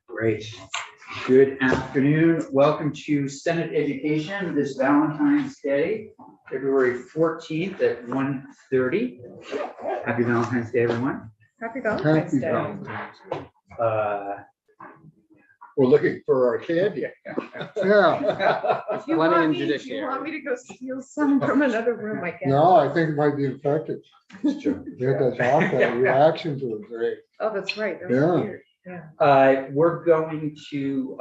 Great. Good afternoon. Welcome to Senate Education this Valentine's Day, February 14th at 1:30. Happy Valentine's Day, everyone. Happy Valentine's Day. We're looking for our candy. Yeah, If you Plenty want in me, judiciary. you want me to go steal some from another room, I guess. no, I think it might be infected. It's true. You had that chocolate reaction to it, great. Oh, that's right. That was Yeah. weird. Yeah. We're going to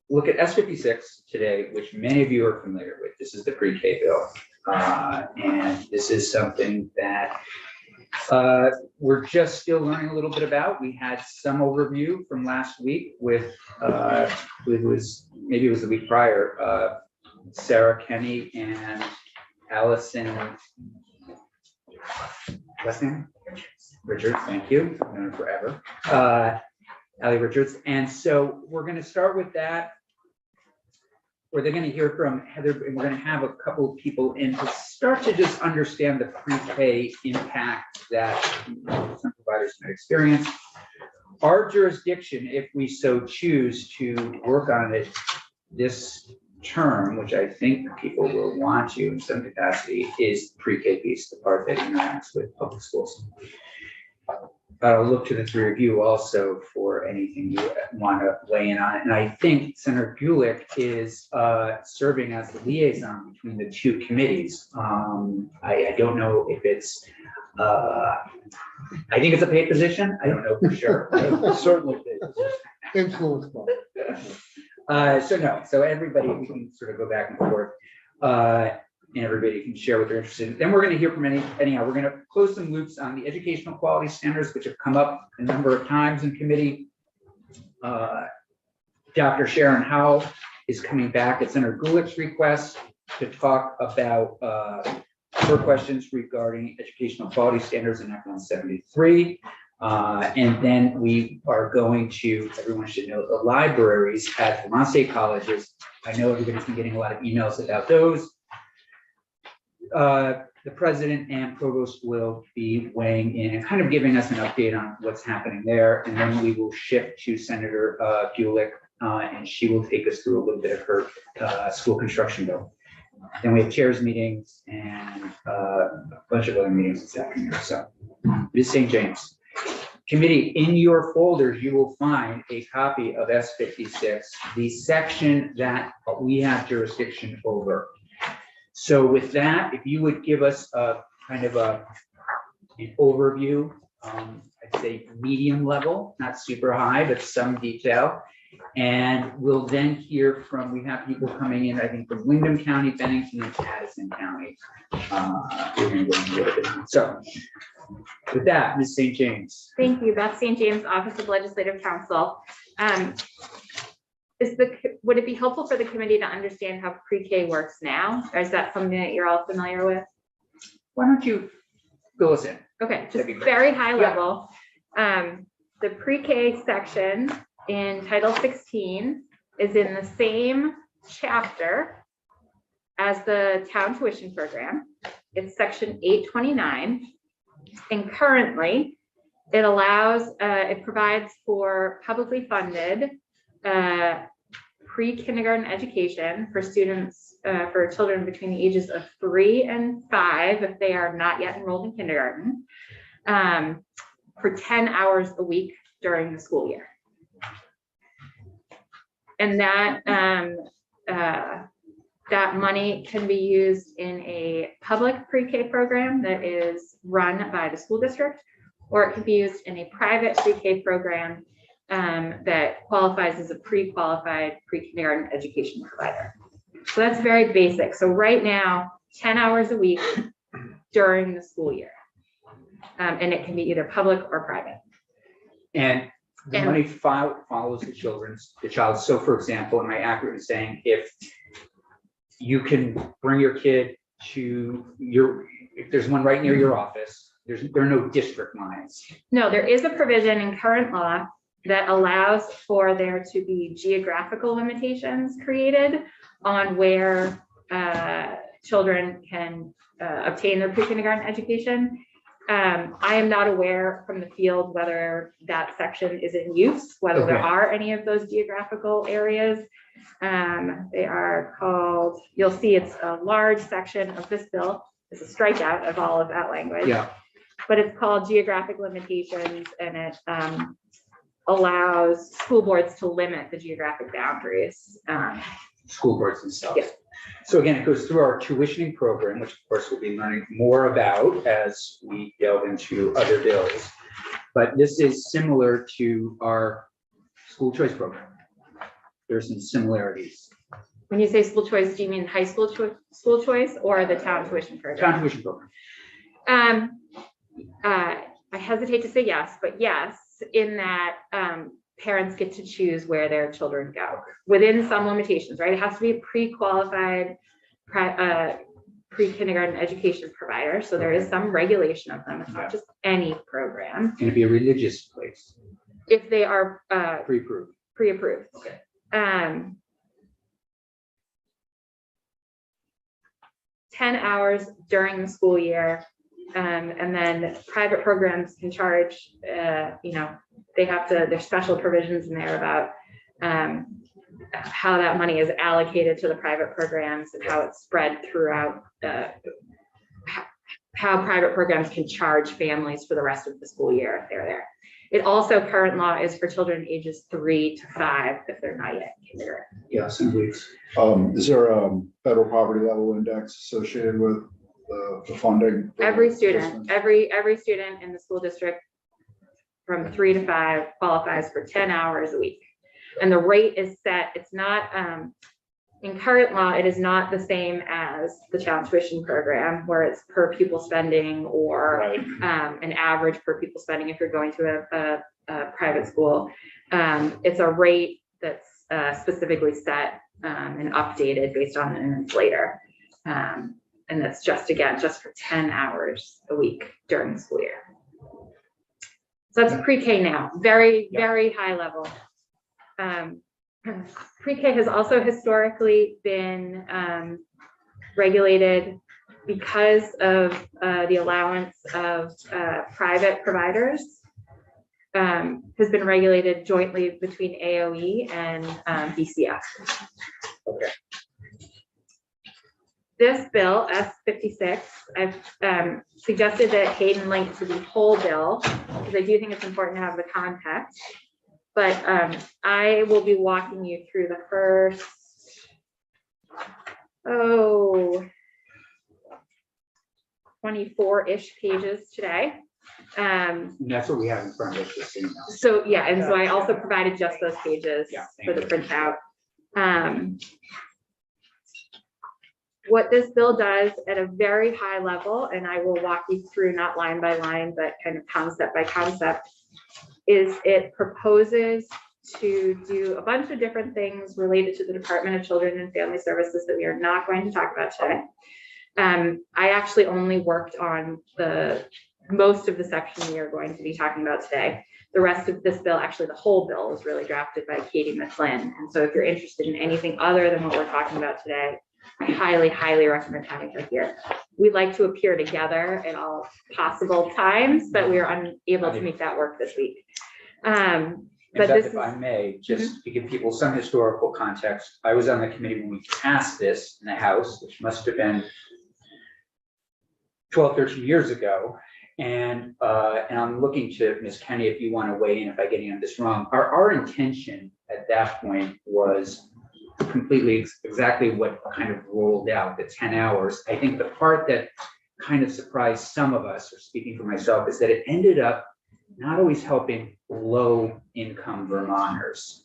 look at S56 today, which many of you are familiar with. This is the pre-K bill. And this is something that we're just still learning a little bit about. We had some overview from last week with, it was the week prior, Sarah Kenny and Allison, last name? Richards, thank you. I've known her forever. Allie Richards. And so we're going to start with that, where they're going to hear from Heather, and we're going to have a couple of people in to start to just understand the pre-K impact that some providers might experience. Our jurisdiction, if we so choose to work on it this term, which I think people will want to in some capacity, is pre-K piece, the part that interacts with public schools. I'll look to the three of you also for anything you want to weigh in on it. And I think Senator Gulick is serving as the liaison between the two committees. I don't know if it's, I think it's a paid position. I don't know for sure. Certainly paid position. Influence ball. So everybody, we can sort of go back and forth. And everybody can share what they're interested in. Then we're going to hear from anyhow, we're going to close some loops on the educational quality standards, which have come up a number of times in committee. Dr. Sharon Howell is coming back at Senator Gulick's request to talk about her questions regarding educational quality standards in Act 173. And then we are going to, everyone should know, the libraries at Vermont State Colleges. I know everybody's been getting a lot of emails about those. The president and provost will be weighing in and kind of giving us an update on what's happening there. And then we will shift to Senator Gulick, and she will take us through a little bit of her school construction bill. Then we have chairs meetings and a bunch of other meetings this afternoon. So Ms. St. James. Committee, in your folders, you will find a copy of S56, the section that we have jurisdiction over. So with that, if you would give us a kind of an overview, I'd say medium level, not super high, but some detail. And we'll then hear from, we have people coming in, I think, from Windham County, Bennington, and Addison County. We're going to go into a little bit. So with that, Ms. St. James. Thank you. Beth St. James, Office of Legislative Counsel. Would it be helpful for the committee to understand how pre-K works now? Or is that something that you're all familiar with? Why don't you fill us in? Okay, just That'd be great. very high Yeah. level. The pre-K section in Title 16 is in the same chapter as the town tuition program. It's section 829. And currently it allows, it provides for publicly funded pre-kindergarten education for students, for children between the ages of 3 and 5, if they are not yet enrolled in kindergarten, for 10 hours a week during the school year. And that that money can be used in a public pre-K program that is run by the school district, or it can be used in a private pre-K program that qualifies as a pre-qualified pre-kindergarten education provider. So that's very basic. So right now, 10 hours a week during the school year. And it can be either public or private. And the money follows the child. So for example, am I accurate in saying if you can bring your kid to if there's one right near your office, there are no district lines? No, there is a provision in current law that allows for there to be geographical limitations created on where children can obtain their pre-kindergarten education. I am not aware from the field whether that section is in use, whether there Okay. are any of those geographical areas. They are called, you'll see it's a large section of this bill. It's a strikeout of all of that language. Yeah, But it's called geographic limitations, and it allows school boards to limit the geographic boundaries. school boards themselves. Yeah. So again, it goes through our tuitioning program, which of course we'll be learning more about as we delve into other bills. But this is similar to our school choice program. There's some similarities. When you say school choice, do you mean high school school choice or the town tuition program? Town tuition program. I hesitate to say yes, but yes, in that parents get to choose where their children go within some limitations, right? It has to be a pre-qualified pre-kindergarten education provider. So there is some regulation of them. It's not just any program. Can it be a religious place? If they are Pre-approved. pre-approved. Okay. 10 hours during the school year. And then private programs can charge, they have to, there's special provisions in there about how that money is allocated to the private programs and how it's spread throughout, how private programs can charge families for the rest of the school year if they're there. It also, current law is for children ages 3 to 5 if they're not yet in kindergarten. Yeah, some weeks. Is there a federal poverty level index associated with the funding? Every student, every student in the school district from 3 to 5 qualifies for 10 hours a week. And the rate is set, it's not, in current law, it is not the same as the child tuition program where it's per pupil spending or Right. an average per pupil spending if you're going to a private school. It's a rate that's specifically set and updated based on an inflator. And that's just, again, just for 10 hours a week during the school year. So that's pre-K now, very, very high level. Pre-K has also historically been regulated because of the allowance of private providers. Has been regulated jointly between AOE and BCS. Okay. This bill, S56, I've suggested that Hayden link to the whole bill because I do think it's important to have the context. But I will be walking you through the first, 24-ish pages today. And that's what we have in front of us, just so you know. So yeah, and so I also provided just those pages Yeah, for thank the printout. What this bill does at a very high level, and I will walk you through not line by line, but kind of concept by concept, is it proposes to do a bunch of different things related to the Department of Children and Family Services that we are not going to talk about today. I actually only worked on most of the section we are going to be talking about today. The rest of this bill, actually the whole bill, was really drafted by Katie McFlynn. And so if you're interested in anything other than what we're talking about today, I highly, highly recommend having her here. We'd like to appear together at all possible times, but we are unable to make that work this week. In fact, if I may, just to give people some historical context, I was on the committee when we passed this in the House, which must have been 12, 13 years ago. And I'm looking to Ms. Kenny, if you want to weigh in if I get any of this wrong. Our intention at that point was completely exactly what kind of rolled out, the 10 hours. I think the part that kind of surprised some of us, or speaking for myself, is that it ended up not always helping low income Vermonters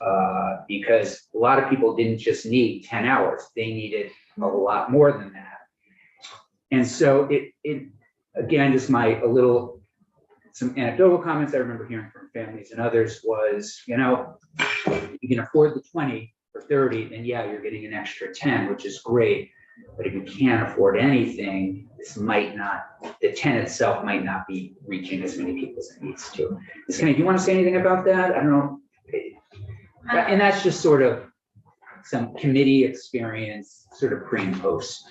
because a lot of people didn't just need 10 hours, they needed a lot more than that. And so it again, just some anecdotal comments I remember hearing from families and others was, you can afford the 20 or 30, then yeah, you're getting an extra 10, which is great. But if you can't afford anything, the 10 itself might not be reaching as many people as it needs to. Ms. Kenny, do you want to say anything about that? I don't know. And that's just sort of some committee experience, sort of pre and post.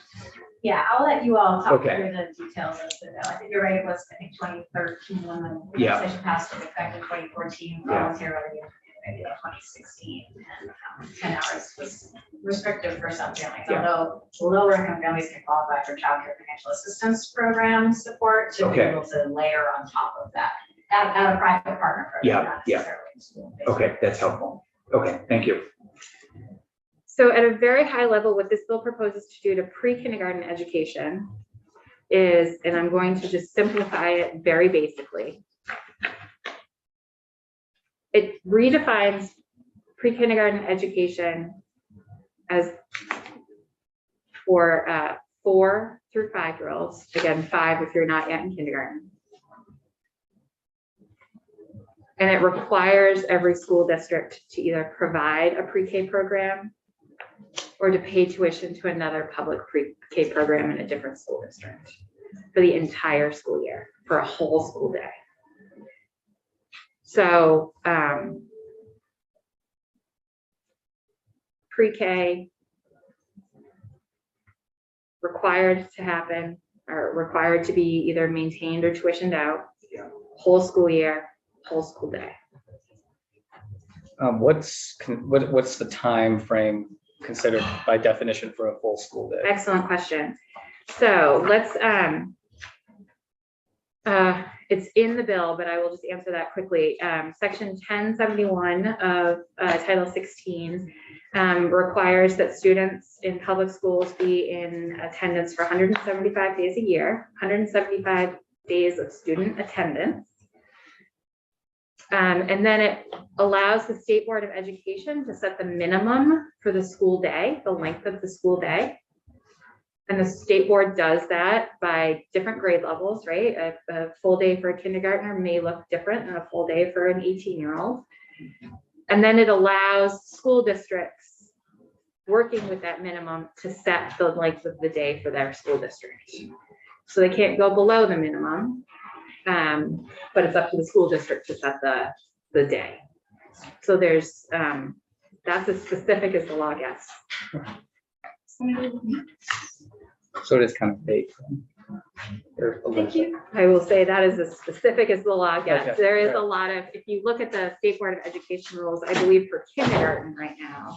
Yeah, I'll let you all talk Okay. through the details of the bill. I think you're right, it was, I think, 2013 when the Yeah. legislation passed, took effect in 2014, Yeah. voluntarily in 2016. And 10 hours was restrictive for some families, Yeah. although lower income families can qualify for child care financial assistance program support to be Okay. able to layer on top of that at a private partner program, Yeah, not yeah. necessarily in school. Okay, that's helpful. Okay, thank you. So at a very high level, what this bill proposes to do to pre-kindergarten education is, and I'm going to just simplify it very basically. It redefines pre-kindergarten education as for 4 through 5-year-olds, again, 5 if you're not yet in kindergarten. And it requires every school district to either provide a pre-K program or to pay tuition to another public pre-K program in a different school district for the entire school year, for a whole school day. So pre-K required to happen, or required to be either maintained or tuitioned out, Yeah. whole school year, whole school day. What's the time frame considered by definition for a full school day? Excellent question. So let's, it's in the bill, but I will just answer that quickly. Section 1071 of Title 16 requires that students in public schools be in attendance for 175 days a year, 175 days of student attendance. And then it allows the State Board of Education to set the minimum for the school day, the length of the school day. And the state board does that by different grade levels, right? A full day for a kindergartner may look different than a full day for an 18-year-old. And then it allows school districts working with that minimum to set the length of the day for their school district. So they can't go below the minimum, but it's up to the school district to set the day. So there's, that's as specific as the law gets. So it is kind of vague. Thank you. I will say that is as specific as the law gets. Okay. There is a lot of, if you look at the State Board of Education rules, I believe for kindergarten right now,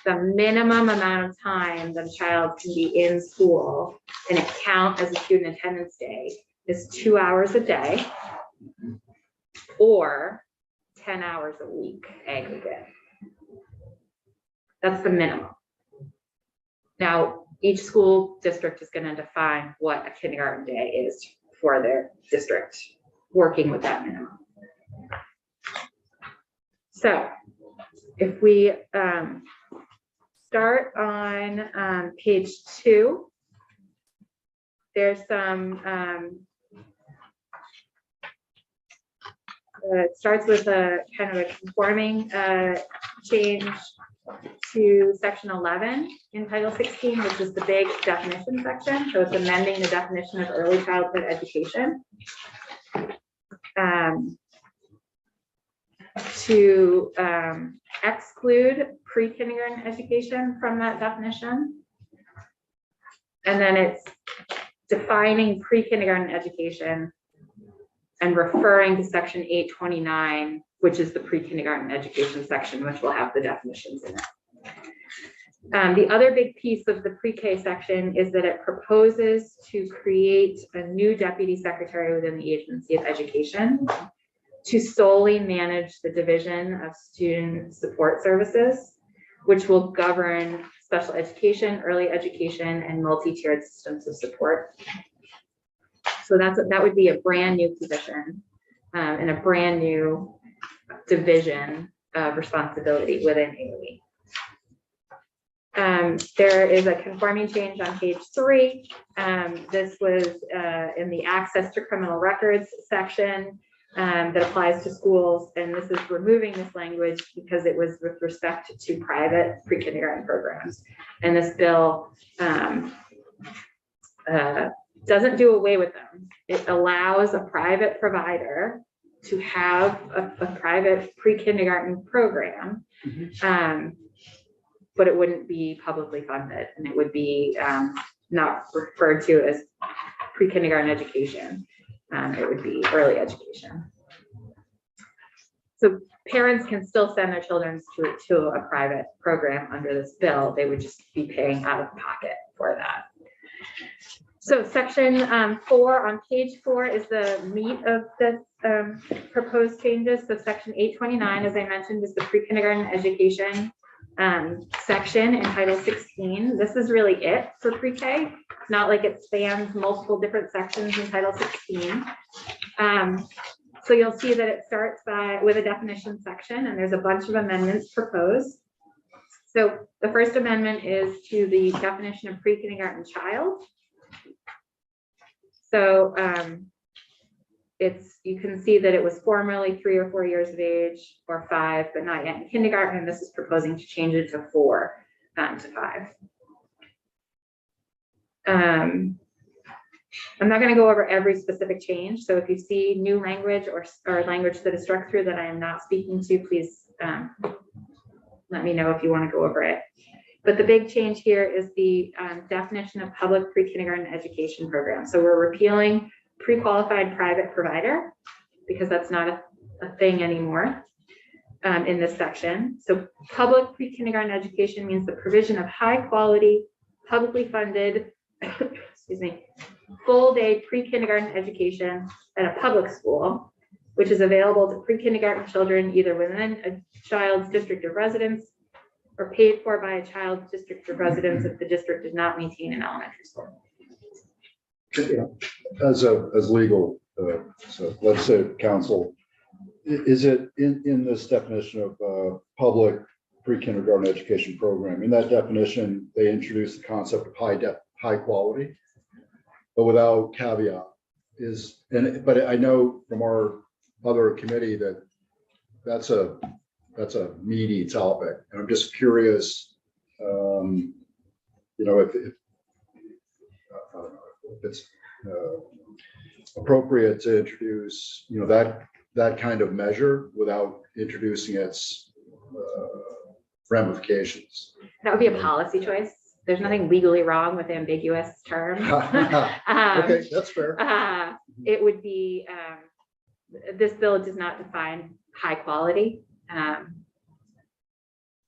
the minimum amount of time that a child can be in school and it count as a student attendance day is 2 hours a day or 10 hours a week aggregate. That's the minimum. Now, each school district is going to define what a kindergarten day is for their district, working with that minimum. So if we start on page 2, there's some, it starts with a kind of a conforming change to section 11 in Title 16, which is the big definition section. So it's amending the definition of early childhood education to exclude pre-kindergarten education from that definition. And then it's defining pre-kindergarten education and referring to section 829, which is the pre-kindergarten education section, which will have the definitions in it. The other big piece of the pre-K section is that it proposes to create a new deputy secretary within the Agency of Education to solely manage the Division of Student Support Services, which will govern special education, early education, and multi-tiered systems of support. So that would be a brand new position and a brand new division of responsibility within AOE. There is a conforming change on page 3. This was in the access to criminal records section that applies to schools, and this is removing this language because it was with respect to private pre-kindergarten programs. And this bill doesn't do away with them. It allows a private provider to have a private pre-kindergarten program, but it wouldn't be publicly funded, and it would be not referred to as pre-kindergarten education. It would be early education. So parents can still send their children to a private program under this bill. They would just be paying out of pocket for that. So section 4 on page 4 is the meat of the proposed changes. So section 829, as I mentioned, is the pre-kindergarten education section in Title 16. This is really it for pre-K. It's not like it spans multiple different sections in Title 16. So you'll see that it starts with a definition section, and there's a bunch of amendments proposed. So the first amendment is to the definition of pre-kindergarten child. So you can see that it was formerly 3 or 4 years of age or 5, but not yet in kindergarten. And this is proposing to change it to 4 to 5. I'm not going to go over every specific change. So if you see new language or language that is struck through that I am not speaking to, please let me know if you want to go over it. But the big change here is the definition of public pre-kindergarten education program. So we're repealing pre-qualified private provider because that's not a thing anymore in this section. So public pre-kindergarten education means the provision of high quality, publicly funded, excuse me, full day pre-kindergarten education at a public school, which is available to pre-kindergarten children either within a child's district of residence or paid for by a child's district of residence if the district does not maintain an elementary school. As legal, so let's say council, is it in this definition of public pre-kindergarten education program? In that definition, they introduce the concept of high quality, but without caveat but I know from our other committee that that's a meaty topic, and I'm just curious, you know, if I don't know if it's appropriate to introduce, you know, that kind of measure without introducing its ramifications. That would be a policy choice. There's nothing legally wrong with ambiguous terms. Okay, that's fair. It would be, this bill does not define high quality.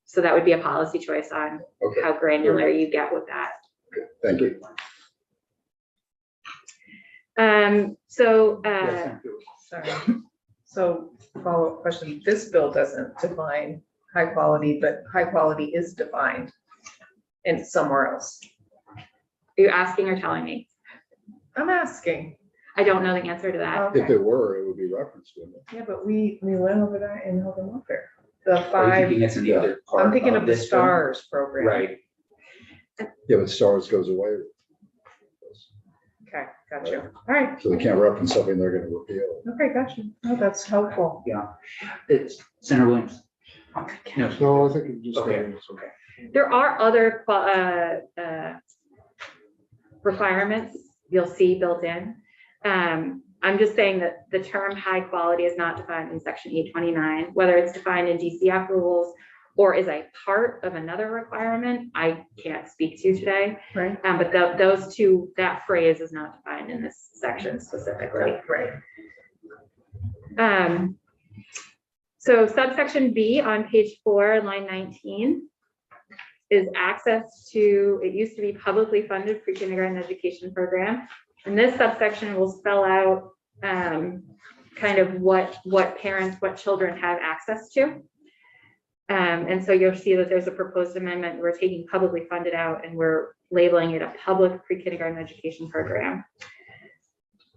So that would be a policy choice on Okay. how granular you get with that. Okay, thank you. Sorry. So follow-up question, this bill doesn't define high quality, but high quality is defined in somewhere else. Are you asking or telling me? I'm asking. I don't know the answer to that. If it were, it would be referenced in it. Yeah, but we went over that in health and welfare. The Are you 5, thinking it's in the other part I'm thinking of the this bill? STARS program. Right. Yeah, but STARS goes away. Okay, got you. All right. So they can't reference something they're going to repeal. Okay, got you. No, that's helpful. Yeah. It's Senator Williams. No. So I think it just. Okay. There are other requirements you'll see built in. I'm just saying that the term high quality is not defined in section 829, whether it's defined in DCF rules or is a part of another requirement, I can't speak to today. Right. But those two, that phrase is not defined in this section specifically. Right. So subsection B on page 4, line 19, is access to, it used to be publicly funded pre-kindergarten education program. And this subsection will spell out kind of what children have access to. And so you'll see that there's a proposed amendment. We're taking publicly funded out and we're labeling it a public pre-kindergarten education program.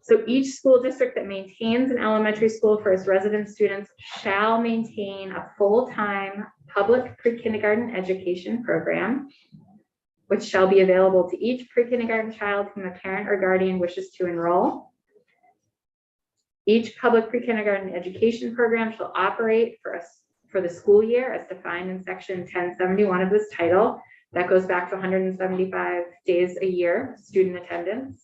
So each school district that maintains an elementary school for its resident students shall maintain a full-time public pre-kindergarten education program, which shall be available to each pre-kindergarten child whom a parent or guardian wishes to enroll. Each public pre-kindergarten education program shall operate for the school year as defined in section 1071 of this title. That goes back to 175 days a year, student attendance.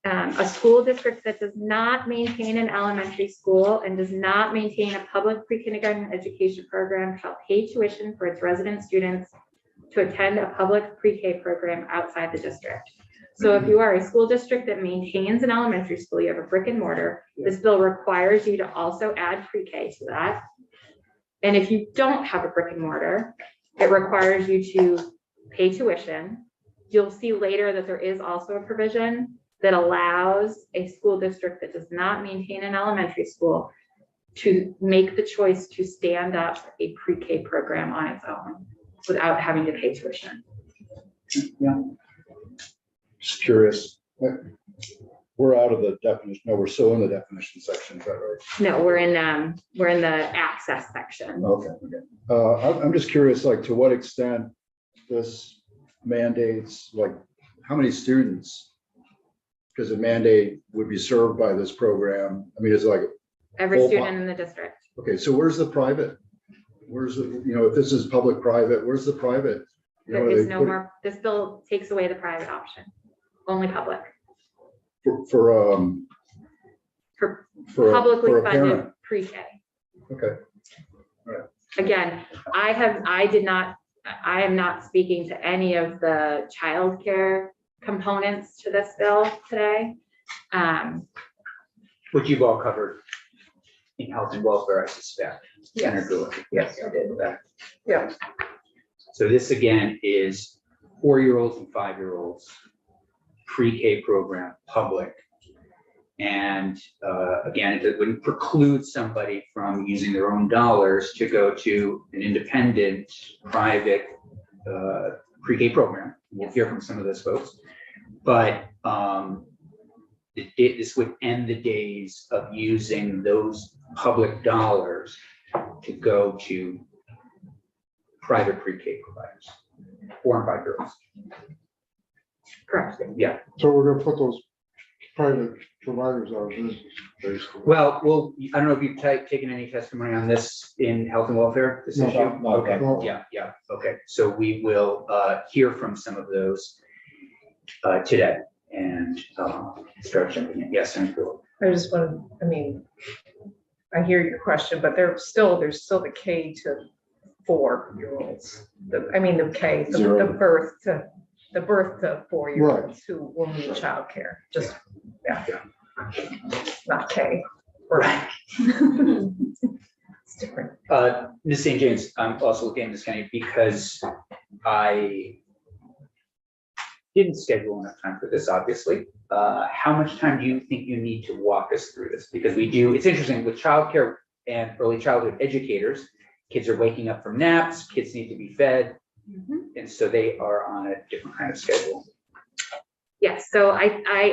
A school district that does not maintain an elementary school and does not maintain a public pre-kindergarten education program shall pay tuition for its resident students to attend a public pre-K program outside the district. So if you are a school district that maintains an elementary school, you have a brick and mortar, this bill requires you to also add pre-K to that. And if you don't have a brick and mortar, it requires you to pay tuition. You'll see later that there is also a provision that allows a school district that does not maintain an elementary school to make the choice to stand up a pre-K program on its own without having to pay tuition. Yeah. Just curious. We're out of the definition. No, we're still in the definition section. Is that right? No, we're in the access section. Okay. I'm just curious, like, to what extent this mandates, like, how many students? Because a mandate would be served by this program. I mean, it's like, Every Full student in the district. okay, so where's the private? Where's the, if this is public, private, where's the private? There is they no put- more, this bill takes away the private option, only public. For For a publicly for a funded parent. pre-K. Okay, Again, I am not speaking to any of the childcare components to this bill today. Which you've all covered in health and welfare, I suspect. Yes. Yes, I did that. Yeah. So this again is 4-year-olds and 5-year-olds, pre-K program, public. And again, it wouldn't preclude somebody from using their own dollars to go to an independent, private pre-K program. We'll hear from some of those folks. But this would end the days of using those public dollars to go to private pre-K providers, 4 and 5-year-olds. Correct. Yeah. So we're gonna put those private providers out of business, basically. Well, I don't know if you've taken any testimony on this in health and welfare, this No, issue? no, Okay, no. yeah, okay. So we will hear from some of those today and start jumping in. Yes, and Phil. I just want to, I hear your question, but there's still the K to 4-year-olds. The K, the Zero. birth to 4-year-olds who will need childcare, just, yeah. Not K. Right. It's different. Ms. St. James, I'm also looking at Ms. Kennedy because I didn't schedule enough time for this, obviously. How much time do you think you need to walk us through this? Because it's interesting with childcare and early childhood educators, kids are waking up from naps, kids need to be fed. And so they are on a different kind of schedule. Yes, so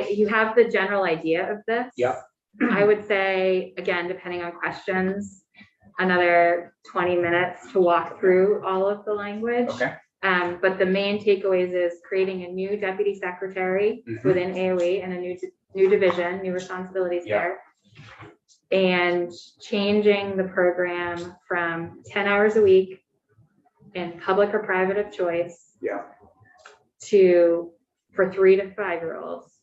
you have the general idea of this. Yep. I would say, again, depending on questions, another 20 minutes to walk through all of the language. Okay. But the main takeaways is creating a new deputy secretary Mhm. within AOE and a new division, new responsibilities Yeah. there. And changing the program from 10 hours a week in public or private of choice. Yeah. For 3 to 5-year-olds,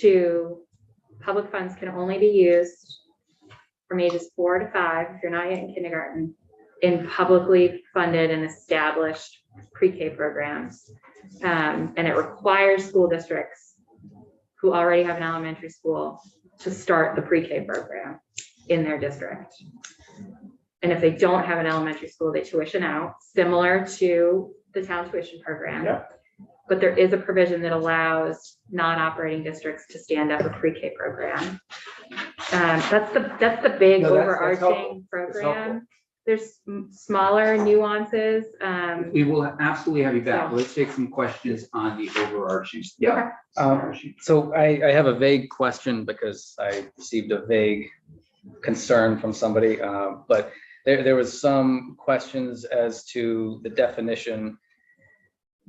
to public funds can only be used from ages 4 to 5, if you're not yet in kindergarten, in publicly funded and established pre-K programs. And it requires school districts who already have an elementary school to start the pre-K program in their district. And if they don't have an elementary school, they tuition out, similar to the town tuition program. Yeah. But there is a provision that allows non-operating districts to stand up a pre-K program. That's the big No, that's helpful. overarching program. There's smaller nuances. We will absolutely have you back. Yeah. Let's take some questions on the overarching. Okay. So I have a vague question because I received a vague concern from somebody, but there was some questions as to the definition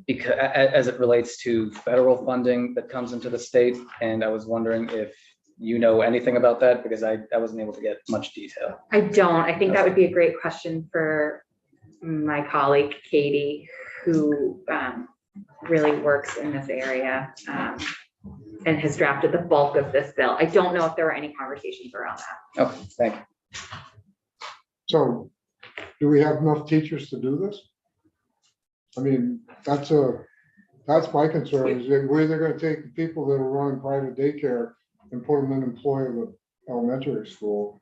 because as it relates to federal funding that comes into the state. And I was wondering if you know anything about that, because I wasn't able to get much detail. I don't. I think that would be a great question for my colleague Katie, who really works in this area and has drafted the bulk of this bill. I don't know if there were any conversations around that. Okay, thank you. So, do we have enough teachers to do this? I mean, that's my concern, is that we're either gonna take the people that are running private daycare and put them in employ of the elementary school.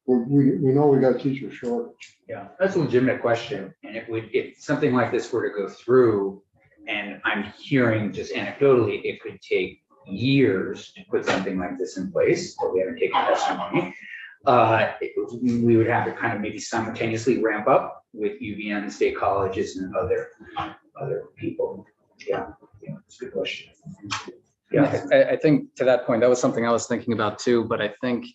We know we got teacher shortage. Yeah, that's a legitimate question, and it would, if something like this were to go through, and I'm hearing just anecdotally, it could take years to put something like this in place, but we haven't taken testimony. We would have to kind of maybe simultaneously ramp up with UVM and state colleges and other people. Yeah, it's a good question. Yeah, I think to that point, that was something I was thinking about too, but I think,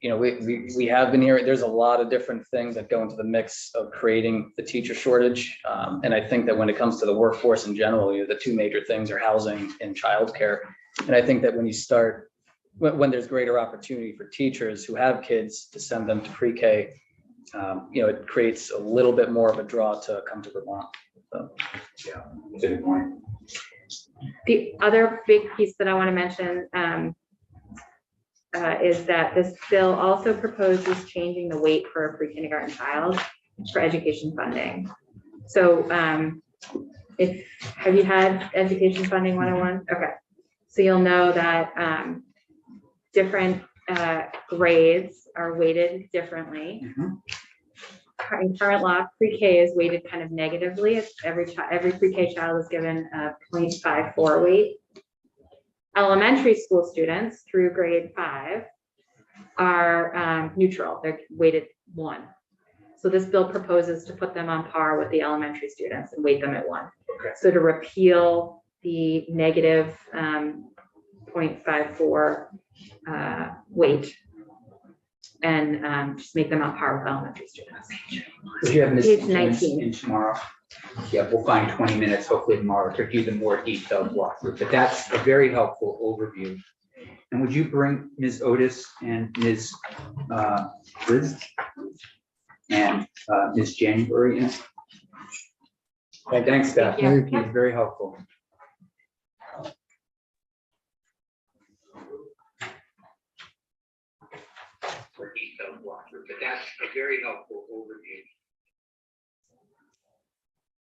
you know, we have been hearing, there's a lot of different things that go into the mix of creating the teacher shortage. And I think that when it comes to the workforce in general, you know, the two major things are housing and childcare. And I think that when you start, when there's greater opportunity for teachers who have kids to send them to pre-K, you know, it creates a little bit more of a draw to come to Vermont. So, yeah, that's a good point. The other big piece that I want to mention is that this bill also proposes changing the weight for a pre-kindergarten child for education funding. So have you had Education Funding 101? Okay. So you'll know that different grades are weighted differently. In current law, pre-K is weighted kind of negatively. It's every pre-K child is given a 0.54 weight. Elementary school students through grade 5 are neutral. They're weighted 1. So this bill proposes to put them on par with the elementary students and weight them at 1. Okay. So to repeal the negative 0.54 weight and just make them on par with elementary students. So you have Ms. Page Jones 19. in tomorrow. Yeah, we'll find 20 minutes, hopefully tomorrow, to do the more detailed walkthrough, but that's a very helpful overview. And would you bring Ms. Otis and Ms. Liz and Ms. January in? Thanks, Steph. Thank you. Thank you. It's very helpful. For detailed walkthrough, but that's a very helpful overview.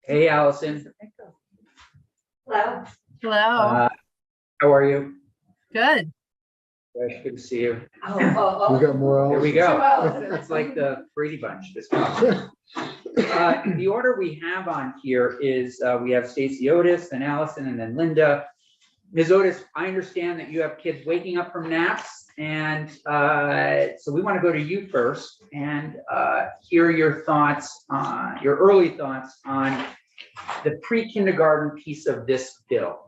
Hey, Allison. Hello. Hello, How are you? good. Good to see you. We got more. There we go. Allison. It's like the Brady Bunch. This one. The order we have on here is we have Stacy Otis, then Allison, and then Linda. Ms. Otis, I understand that you have kids waking up from naps, and so we want to go to you first and hear your thoughts, your early thoughts on the pre-kindergarten piece of this bill.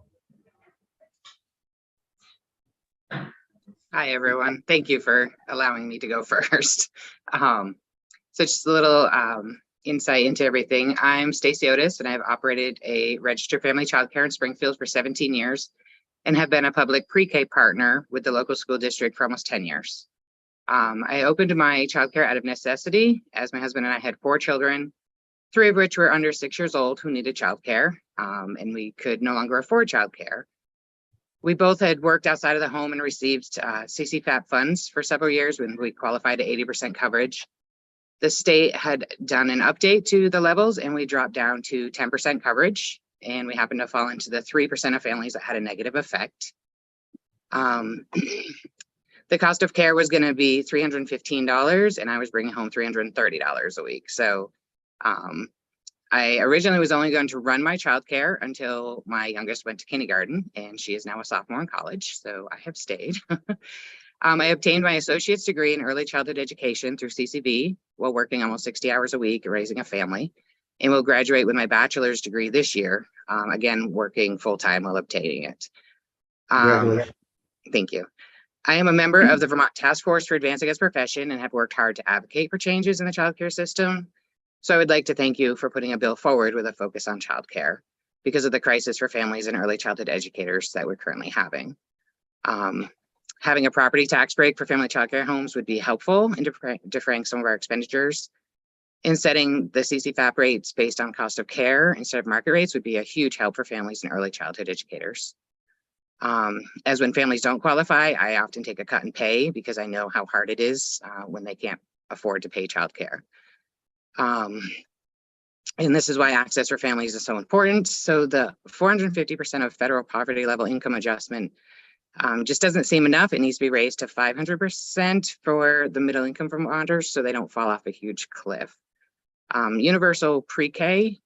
Hi, everyone. Thank you for allowing me to go first. So just a little insight into everything. I'm Stacy Otis, and I've operated a registered family childcare in Springfield for 17 years and have been a public pre-K partner with the local school district for almost 10 years. I opened my childcare out of necessity, as my husband and I had 4 children, 3 of which were under 6 years old who needed childcare, and we could no longer afford childcare. We both had worked outside of the home and received CCFAP funds for several years when we qualified at 80% coverage. The state had done an update to the levels and we dropped down to 10% coverage, and we happened to fall into the 3% of families that had a negative effect. The cost of care was going to be $315 and I was bringing home $330 a week. So I originally was only going to run my childcare until my youngest went to kindergarten, and she is now a sophomore in college, so I have stayed. I obtained my associate's degree in early childhood education through CCV while working almost 60 hours a week and raising a family, and will graduate with my bachelor's degree this year, again, working full-time while obtaining it. Thank you. I am a member of the Vermont Task Force for Advancing as a Profession and have worked hard to advocate for changes in the childcare system. So I would like to thank you for putting a bill forward with a focus on childcare because of the crisis for families and early childhood educators that we're currently having. Having a property tax break for family childcare homes would be helpful in deferring some of our expenditures. And setting the CCFAP rates based on cost of care instead of market rates would be a huge help for families and early childhood educators. As when families don't qualify, I often take a cut in pay because I know how hard it is when they can't afford to pay childcare. And this is why access for families is so important. So the 450% of federal poverty level income adjustment just doesn't seem enough. It needs to be raised to 500% for the middle income Vermonters so they don't fall off a huge cliff. Universal pre-K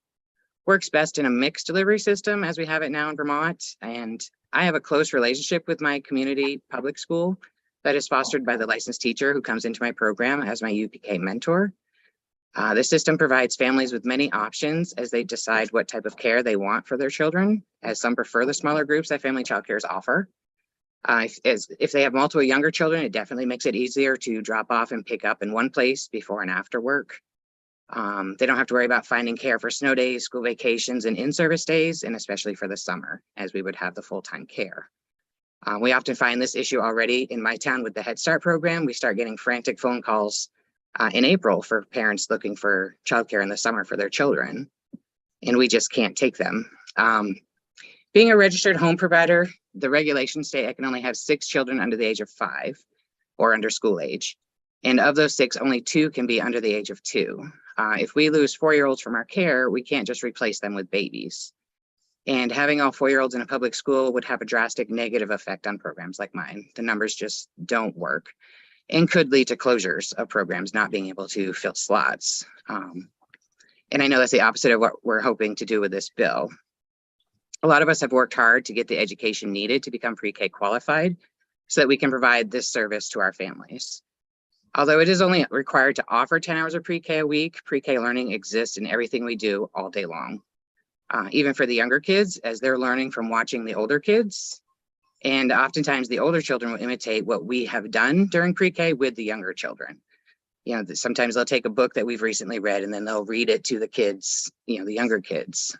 works best in a mixed delivery system as we have it now in Vermont. And I have a close relationship with my community public school that is fostered by the licensed teacher who comes into my program as my UPK mentor. The system provides families with many options as they decide what type of care they want for their children, as some prefer the smaller groups that Family Child Cares offer. If they have multiple younger children, it definitely makes it easier to drop off and pick up in one place before and after work. They don't have to worry about finding care for snow days, school vacations, and in-service days, and especially for the summer, as we would have the full-time care. We often find this issue already in my town with the Head Start program. We start getting frantic phone calls in April for parents looking for childcare in the summer for their children, and we just can't take them. Being a registered home provider, the regulations state I can only have 6 children under the age of 5 or under school age. And of those 6, only 2 can be under the age of 2. If we lose 4-year-olds from our care, we can't just replace them with babies. And having all 4-year-olds in a public school would have a drastic negative effect on programs like mine. The numbers just don't work and could lead to closures of programs not being able to fill slots. And I know that's the opposite of what we're hoping to do with this bill. A lot of us have worked hard to get the education needed to become pre-K qualified so that we can provide this service to our families. Although it is only required to offer 10 hours of pre-K a week, pre-K learning exists in everything we do all day long. Even for the younger kids, as they're learning from watching the older kids. And oftentimes the older children will imitate what we have done during pre-K with the younger children. You know, sometimes they'll take a book that we've recently read and then they'll read it to the kids, you know, the younger kids.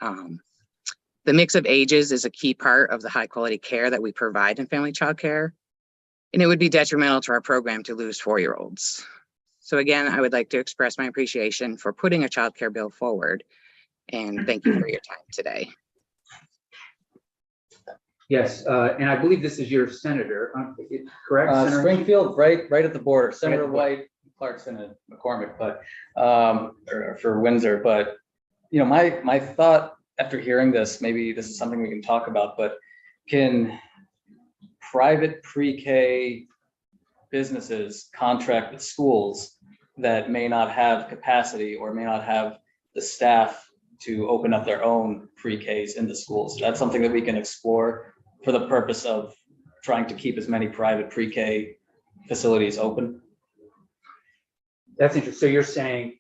The mix of ages is a key part of the high quality care that we provide in family child care. And it would be detrimental to our program to lose 4-year-olds. So again, I would like to express my appreciation for putting a child care bill forward. And thank you for your time today. Yes, and I believe this is your senator, correct? Senator? Springfield, right at the border, Senator Right. White, Clarkson, and McCormick, but or for Windsor. But you know, my thought after hearing this, maybe this is something we can talk about, but can private pre-K businesses contract with schools that may not have capacity or may not have the staff to open up their own pre-Ks in the schools? That's something that we can explore for the purpose of trying to keep as many private pre-K facilities open. That's interesting. So you're saying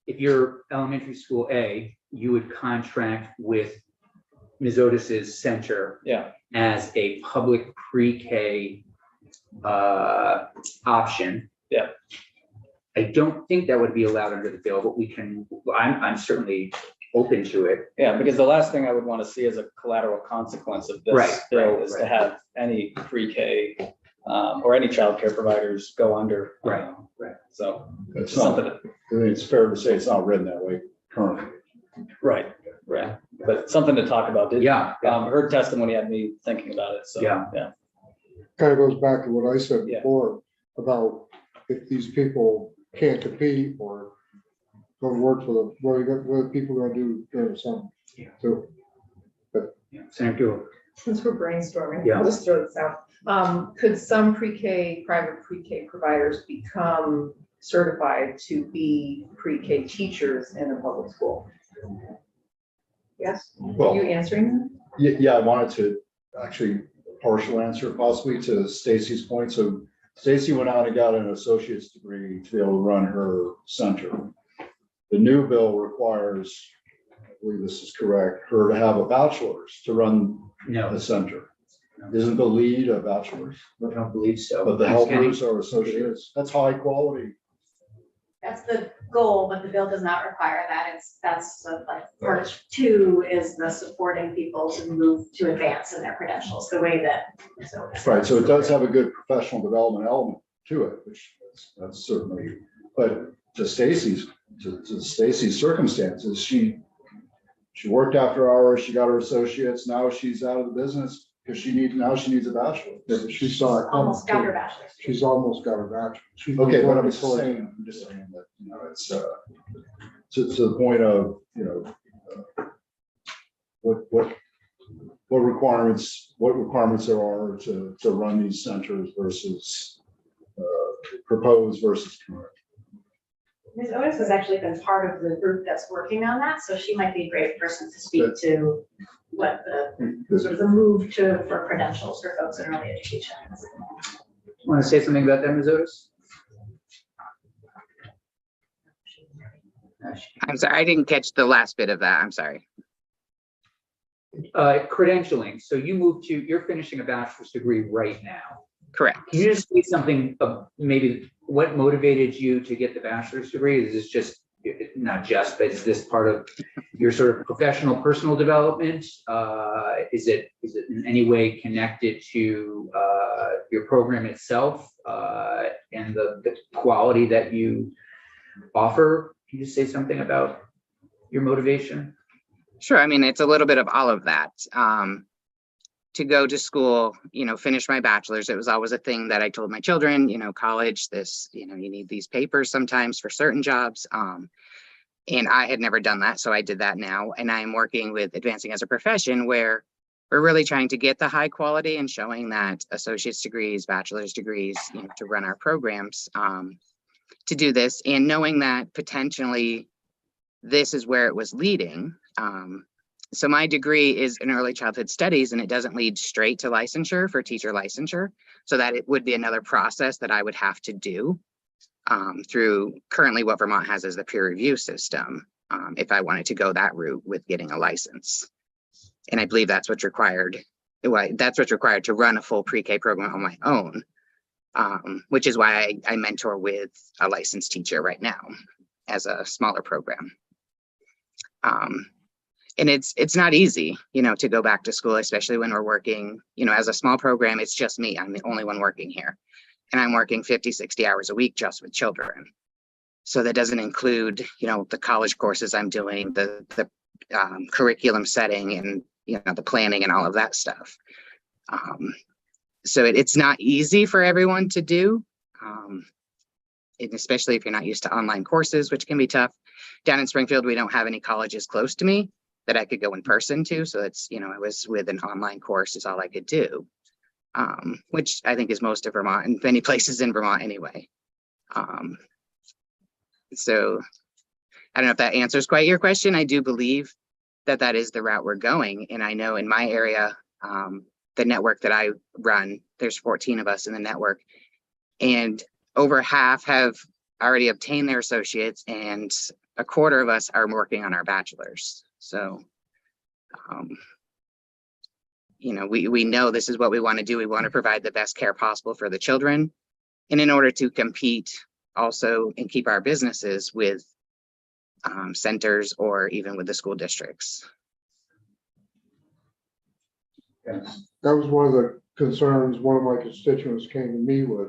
if you're elementary school A, you would contract with Ms. Otis's center Yeah. as a public pre-K option. Yeah. I don't think that would be allowed under the bill, but we can, I'm certainly open to it. Yeah, because the last thing I would want to see as a collateral consequence of this Right, bill right, is to right. have any pre-K or any childcare providers go under. Right, right. So It's not, something, I think it's fair to say it's not written that way currently. right, but something to talk about. Yeah, Her testimony had me thinking about it, so. Yeah. Kind of goes back to what I said Yeah. before about if these people can't compete or go to work for them, what are people gonna do during the summer? Yeah. So, yeah. Senator Buell. Since we're brainstorming, Yeah. I'll just throw this out. Could some pre-K, private pre-K providers become certified to be pre-K teachers in a public school? Yes, are Well, you answering yeah, I wanted to actually partial answer possibly to Stacy's point. So Stacy went out and got an associate's degree to be able to run her center. The new bill requires, I believe this is correct, her to have a bachelor's to run No, the center. Isn't the lead a bachelor's? I don't believe so. But the Ms. Kenny? helpers are associates. That's high quality. That's the goal, but the bill does not require that. That's like part 2 is the supporting people to move to advance in their credentials, the way that. Right, so it does have a good professional development element to it, which that's certainly, but to Stacy's circumstances, she worked after hours, she got her associates, now she's out of the business because she needs a bachelor. yeah, but she saw it. coming, Almost got her too. bachelor's. She's almost got her bachelor. She's Okay, but I'm working just towards it. saying that, you know, it's, to the point of, you know, what requirements there are to run these centers versus proposed versus current. Ms. Otis has actually been part of the group that's working on that, so she might be a great person to speak to what the sort of the move for credentials for folks in early education is. Want to say something about that, Ms. Otis? I'm sorry, I didn't catch the last bit of that. I'm sorry. Credentialing. So you're finishing a bachelor's degree right now. Correct. Can you just say something of maybe what motivated you to get the bachelor's degree? Is this just, not just, but is this part of your sort of professional, personal development? Is it in any way connected to your program itself and the quality that you offer? Can you just say something about your motivation? Sure. I mean, it's a little bit of all of that. To go to school, you know, finish my bachelor's, it was always a thing that I told my children, you know, college, this, you know, you need these papers sometimes for certain jobs. And I had never done that. So I did that now. And I'm working with Advancing as a Profession, where we're really trying to get the high quality and showing that associate's degrees, bachelor's degrees, you know, to run our programs, to do this, and knowing that potentially this is where it was leading. So my degree is in early childhood studies, and it doesn't lead straight to licensure for teacher licensure. So that it would be another process that I would have to do through currently what Vermont has as the peer review system, if I wanted to go that route with getting a license. And I believe that's what's required. That's what's required to run a full pre-K program on my own, which is why I mentor with a licensed teacher right now as a smaller program. And it's not easy, you know, to go back to school, especially when we're working, you know, as a small program, it's just me. I'm the only one working here. And I'm working 50, 60 hours a week just with children. So that doesn't include, you know, the college courses I'm doing, the curriculum setting and, you know, the planning and all of that stuff. So it's not easy for everyone to do. And especially if you're not used to online courses, which can be tough. Down in Springfield, we don't have any colleges close to me that I could go in person to. So it's, you know, I was with an online course is all I could do, which I think is most of Vermont and many places in Vermont anyway. So I don't know if that answers quite your question. I do believe that that is the route we're going. And I know in my area, the network that I run, there's 14 of us in the network, and over half have already obtained their associates, and a quarter of us are working on our bachelor's. So, you know, we know this is what we want to do. We want to provide the best care possible for the children. And in order to compete also and keep our businesses with centers or even with the school districts. Yes. That was one of the concerns one of my constituents came to me with,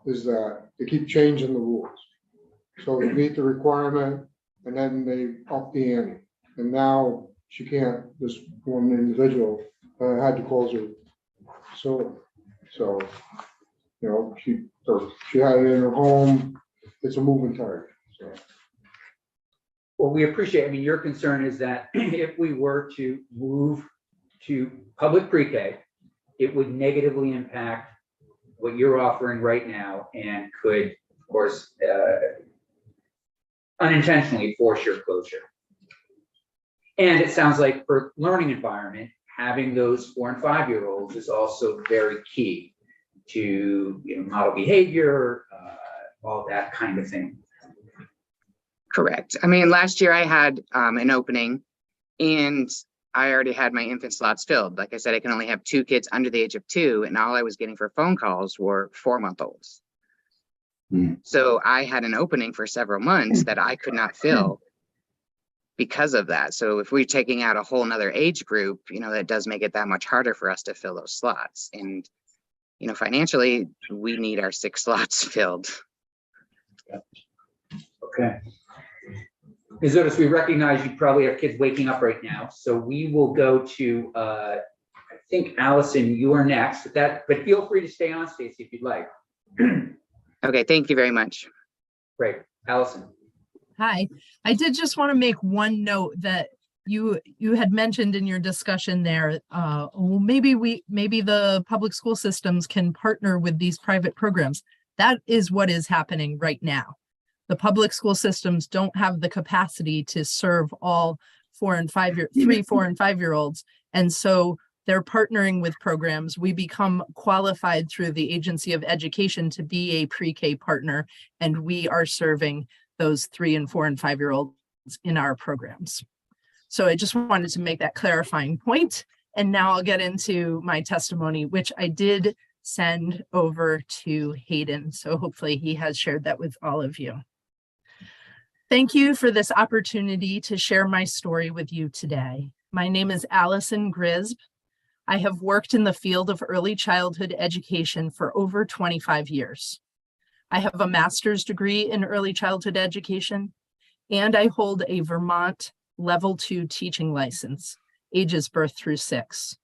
is that they keep changing the rules. So they meet the requirement and then they up the ante. And now she can't, this one individual had to close her facility. So, you know, she had it in her home. It's a moving target. So. Well, we appreciate, I mean, your concern is that if we were to move to public pre-K, it would negatively impact what you're offering right now and could, of course, unintentionally force your closure. And it sounds like for learning environment, having those 4 and 5-year-olds is also very key to, you know, model behavior, all that kind of thing. Correct. I mean, last year I had an opening and I already had my infant slots filled. Like I said, I can only have 2 kids under the age of 2, and all I was getting for phone calls were 4-month-olds. So I had an opening for several months that I could not fill because of that. So if we're taking out a whole nother age group, you know, that does make it that much harder for us to fill those slots. And, you know, financially, we need our 6 slots filled. Okay. Ms. Otis, we recognize you probably have kids waking up right now, so we will go to, I think, Allison, you are next, but feel free to stay on, Stacy, if you'd like. Okay, thank you very much. Great. Allison. Hi, I did just want to make one note that you had mentioned in your discussion there, well, maybe the public school systems can partner with these private programs. That is what is happening right now. The public school systems don't have the capacity to serve all 4 and 5-year-olds. And so they're partnering with programs. We become qualified through the Agency of Education to be a pre-K partner, and we are serving those 3 and 4 and 5-year-olds in our programs. So I just wanted to make that clarifying point. And now I'll get into my testimony, which I did send over to Hayden. So hopefully he has shared that with all of you. Thank you for this opportunity to share my story with you today. My name is Allison Grisb. I have worked in the field of early childhood education for over 25 years. I have a master's degree in early childhood education, and I hold a Vermont Level 2 teaching license, ages birth through 6.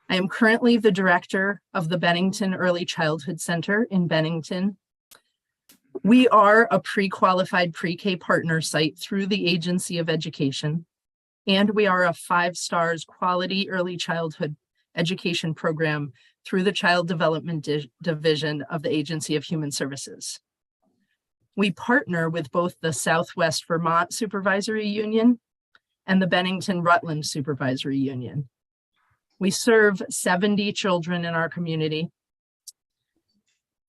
I am currently the director of the Bennington Early Childhood Center in Bennington. We are a pre-qualified pre-K partner site through the Agency of Education, and we are a 5 stars quality early childhood education program through the Child Development Division of the Agency of Human Services. We partner with both the Southwest Vermont Supervisory Union and the Bennington Rutland Supervisory Union. We serve 70 children in our community.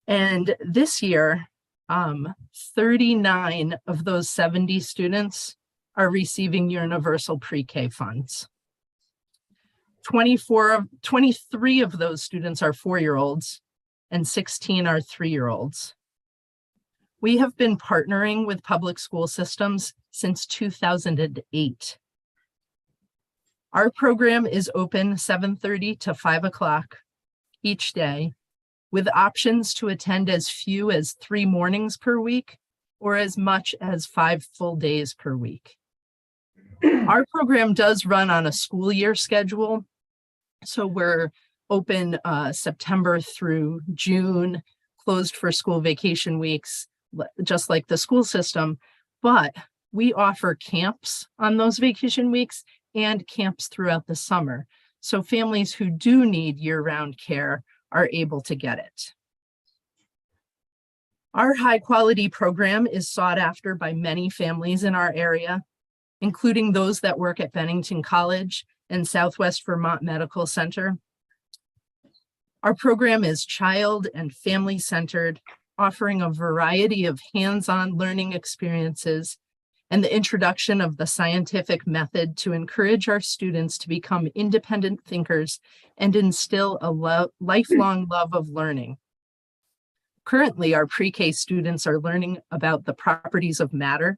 And this year, 39 of those 70 students are receiving universal pre-K funds. 23 of those students are 4-year-olds and 16 are 3-year-olds. We have been partnering with public school systems since 2008. Our program is open 7:30 to 5 o'clock each day, with options to attend as few as 3 mornings per week or as much as 5 full days per week. Our program does run on a school year schedule, so we're open September through June, closed for school vacation weeks, just like the school system, but we offer camps on those vacation weeks and camps throughout the summer. So families who do need year-round care are able to get it. Our high-quality program is sought after by many families in our area, including those that work at Bennington College and Southwest Vermont Medical Center. Our program is child and family-centered, offering a variety of hands-on learning experiences and the introduction of the scientific method to encourage our students to become independent thinkers and instill a lifelong love of learning. Currently, our pre-K students are learning about the properties of matter.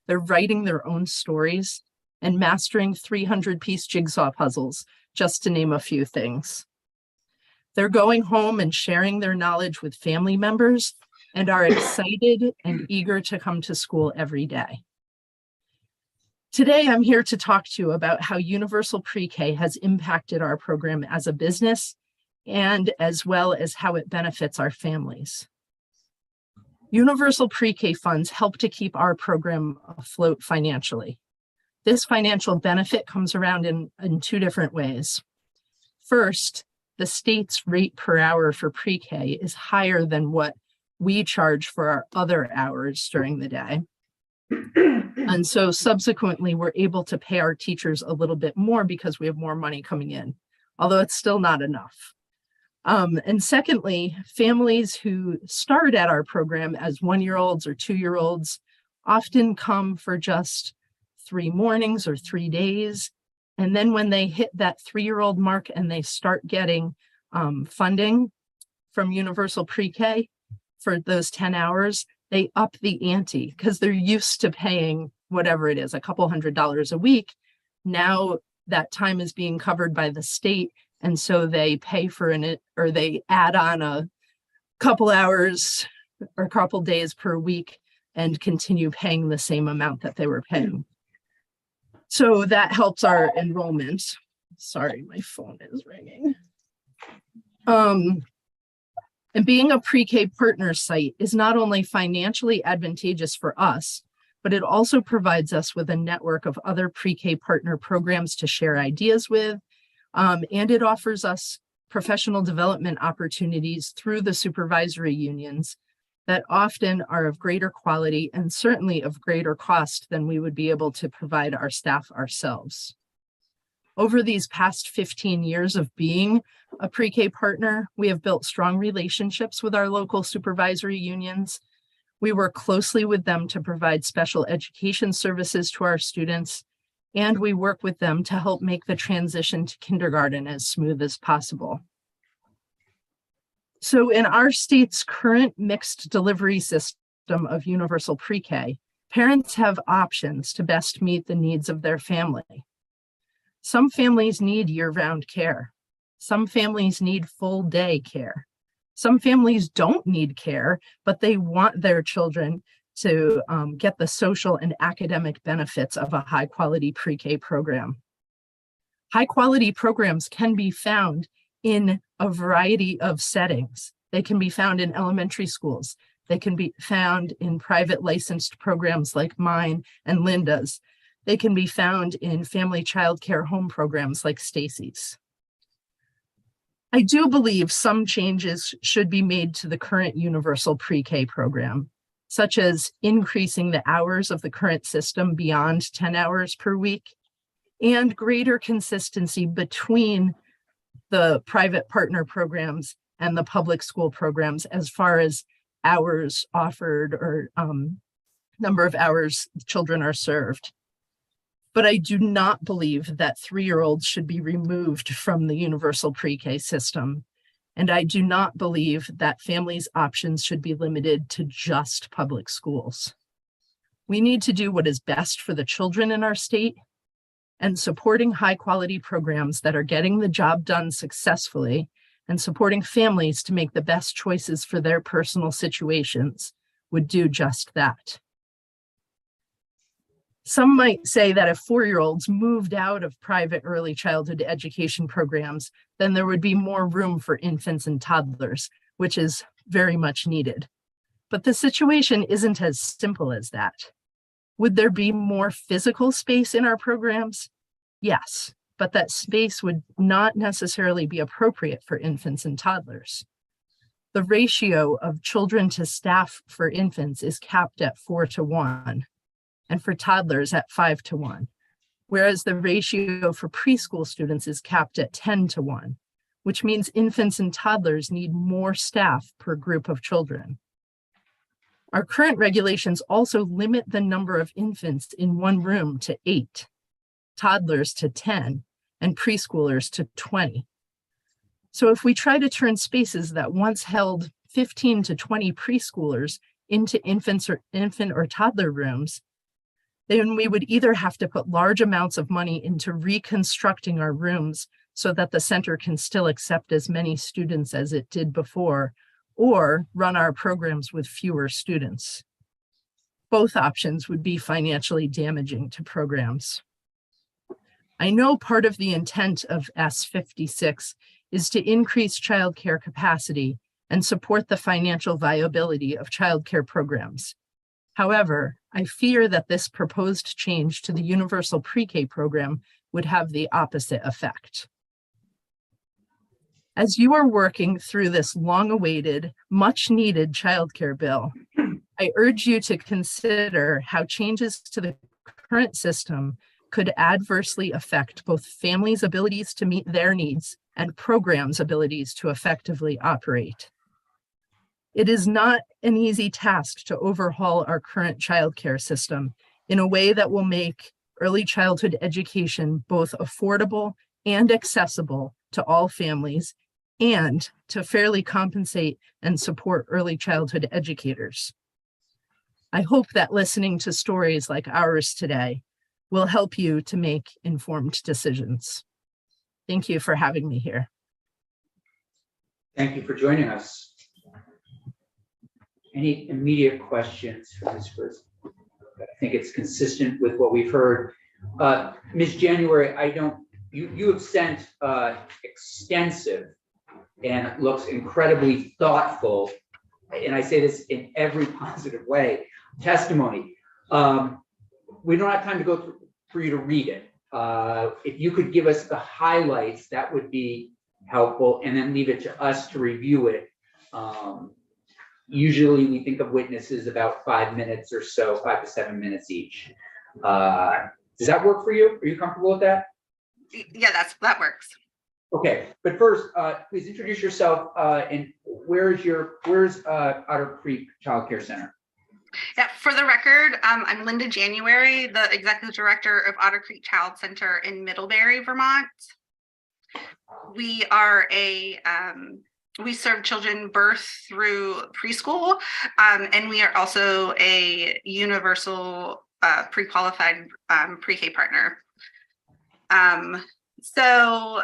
They're writing their own stories and mastering 300-piece jigsaw puzzles, just to name a few things. They're going home and sharing their knowledge with family members and are excited and eager to come to school every day. Today, I'm here to talk to you about how Universal Pre-K has impacted our program as a business and as well as how it benefits our families. Universal Pre-K funds help to keep our program afloat financially. This financial benefit comes around in 2 different ways. First, the state's rate per hour for pre-K is higher than what we charge for our other hours during the day. And so subsequently, we're able to pay our teachers a little bit more because we have more money coming in, although it's still not enough. And secondly, families who start at our program as 1-year-olds or 2-year-olds often come for just 3 mornings or 3 days. And then when they hit that 3-year-old mark and they start getting funding from Universal Pre-K for those 10 hours, they up the ante because they're used to paying whatever it is, a couple $100s a week. Now that time is being covered by the state. And so they pay for or they add on a couple hours or a couple days per week and continue paying the same amount that they were paying. So that helps our enrollment. Sorry, my phone is ringing. And being a pre-K partner site is not only financially advantageous for us, but it also provides us with a network of other pre-K partner programs to share ideas with, and it offers us professional development opportunities through the supervisory unions that often are of greater quality and certainly of greater cost than we would be able to provide our staff ourselves. Over these past 15 years of being a pre-K partner, we have built strong relationships with our local supervisory unions. We work closely with them to provide special education services to our students, and we work with them to help make the transition to kindergarten as smooth as possible. So in our state's current mixed delivery system of universal pre-K, parents have options to best meet the needs of their family. Some families need year-round care. Some families need full-day care. Some families don't need care, but they want their children to get the social and academic benefits of a high-quality pre-K program. High-quality programs can be found in a variety of settings. They can be found in elementary schools. They can be found in private licensed programs like mine and Linda's. They can be found in family child care home programs like Stacy's. I do believe some changes should be made to the current universal pre-K program, such as increasing the hours of the current system beyond 10 hours per week, and greater consistency between the private partner programs and the public school programs as far as hours offered or number of hours children are served. But I do not believe that 3-year-olds should be removed from the universal pre-K system. And I do not believe that families' options should be limited to just public schools. We need to do what is best for the children in our state, and supporting high-quality programs that are getting the job done successfully and supporting families to make the best choices for their personal situations would do just that. Some might say that if 4-year-olds moved out of private early childhood education programs, then there would be more room for infants and toddlers, which is very much needed. But the situation isn't as simple as that. Would there be more physical space in our programs? Yes, but that space would not necessarily be appropriate for infants and toddlers. The ratio of children to staff for infants is capped at 4:1. And for toddlers at 5:1, whereas the ratio for preschool students is capped at 10:1, which means infants and toddlers need more staff per group of children. Our current regulations also limit the number of infants in one room to 8, toddlers to 10, and preschoolers to 20. So if we try to turn spaces that once held 15 to 20 preschoolers into infant or toddler rooms, then we would either have to put large amounts of money into reconstructing our rooms so that the center can still accept as many students as it did before, or run our programs with fewer students. Both options would be financially damaging to programs. I know part of the intent of S56 is to increase childcare capacity and support the financial viability of childcare programs. However, I fear that this proposed change to the universal pre-K program would have the opposite effect. As you are working through this long-awaited, much-needed childcare bill, I urge you to consider how changes to the current system could adversely affect both families' abilities to meet their needs and programs' abilities to effectively operate. It is not an easy task to overhaul our current childcare system in a way that will make early childhood education both affordable and accessible to all families, and to fairly compensate and support early childhood educators. I hope that listening to stories like ours today will help you to make informed decisions. Thank you for having me here. Thank you for joining us. Any immediate questions for Ms. Fritz? I think it's consistent with what we've heard. Ms. January, you have sent extensive and it looks incredibly thoughtful, and I say this in every positive way, testimony. We don't have time to go through, for you to read it. If you could give us the highlights, that would be helpful, and then leave it to us to review it. Usually we think of witnesses about 5 minutes or so, 5 to 7 minutes each. Does that work for you? Are you comfortable with that? Yeah, that works. Okay, but first, please introduce yourself, and where's Otter Creek Child Care Center? Yeah, for the record, I'm Linda January, the Executive Director of Otter Creek Child Center in Middlebury, Vermont. We are we serve children birth through preschool, and we are also a universal pre-qualified pre-K partner. So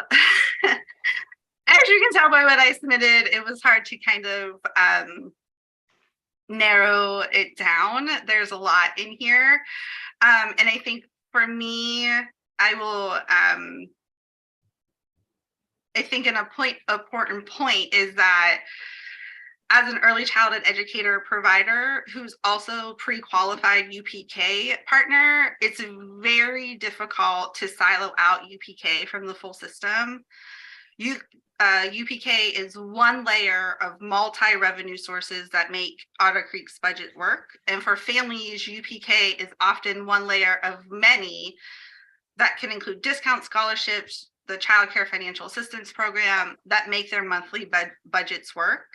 as you can tell by what I submitted, it was hard to kind of narrow it down. There's a lot in here. And I think for me, I think an important point is that as an early childhood educator provider who's also pre-qualified UPK partner, it's very difficult to silo out UPK from the full system. UPK is one layer of multi-revenue sources that make Otter Creek's budget work. And for families, UPK is often one layer of many that can include discount scholarships, the Child Care Financial Assistance Program that make their monthly budgets work.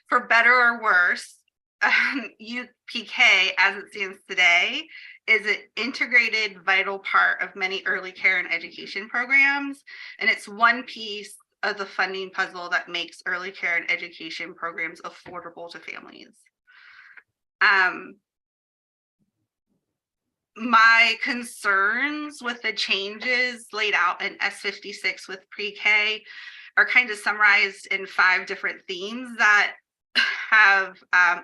For better or worse, UPK, as it stands today, is an integrated, vital part of many early care and education programs. And it's one piece of the funding puzzle that makes early care and education programs affordable to families. My concerns with the changes laid out in S56 with pre-K are kind of summarized in 5 different themes that have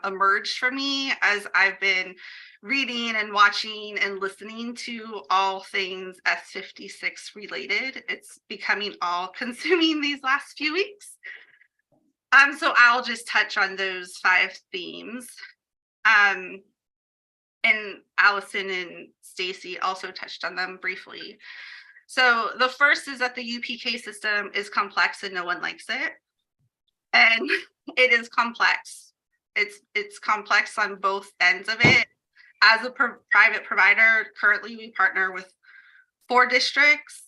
emerged for me as I've been reading and watching and listening to all things S56 related. It's becoming all consuming these last few weeks. So I'll just touch on those 5 themes. And Allison and Stacy also touched on them briefly. So the first is that the UPK system is complex and no one likes it. And it is complex. It's complex on both ends of it. As a private provider, currently we partner with 4 districts,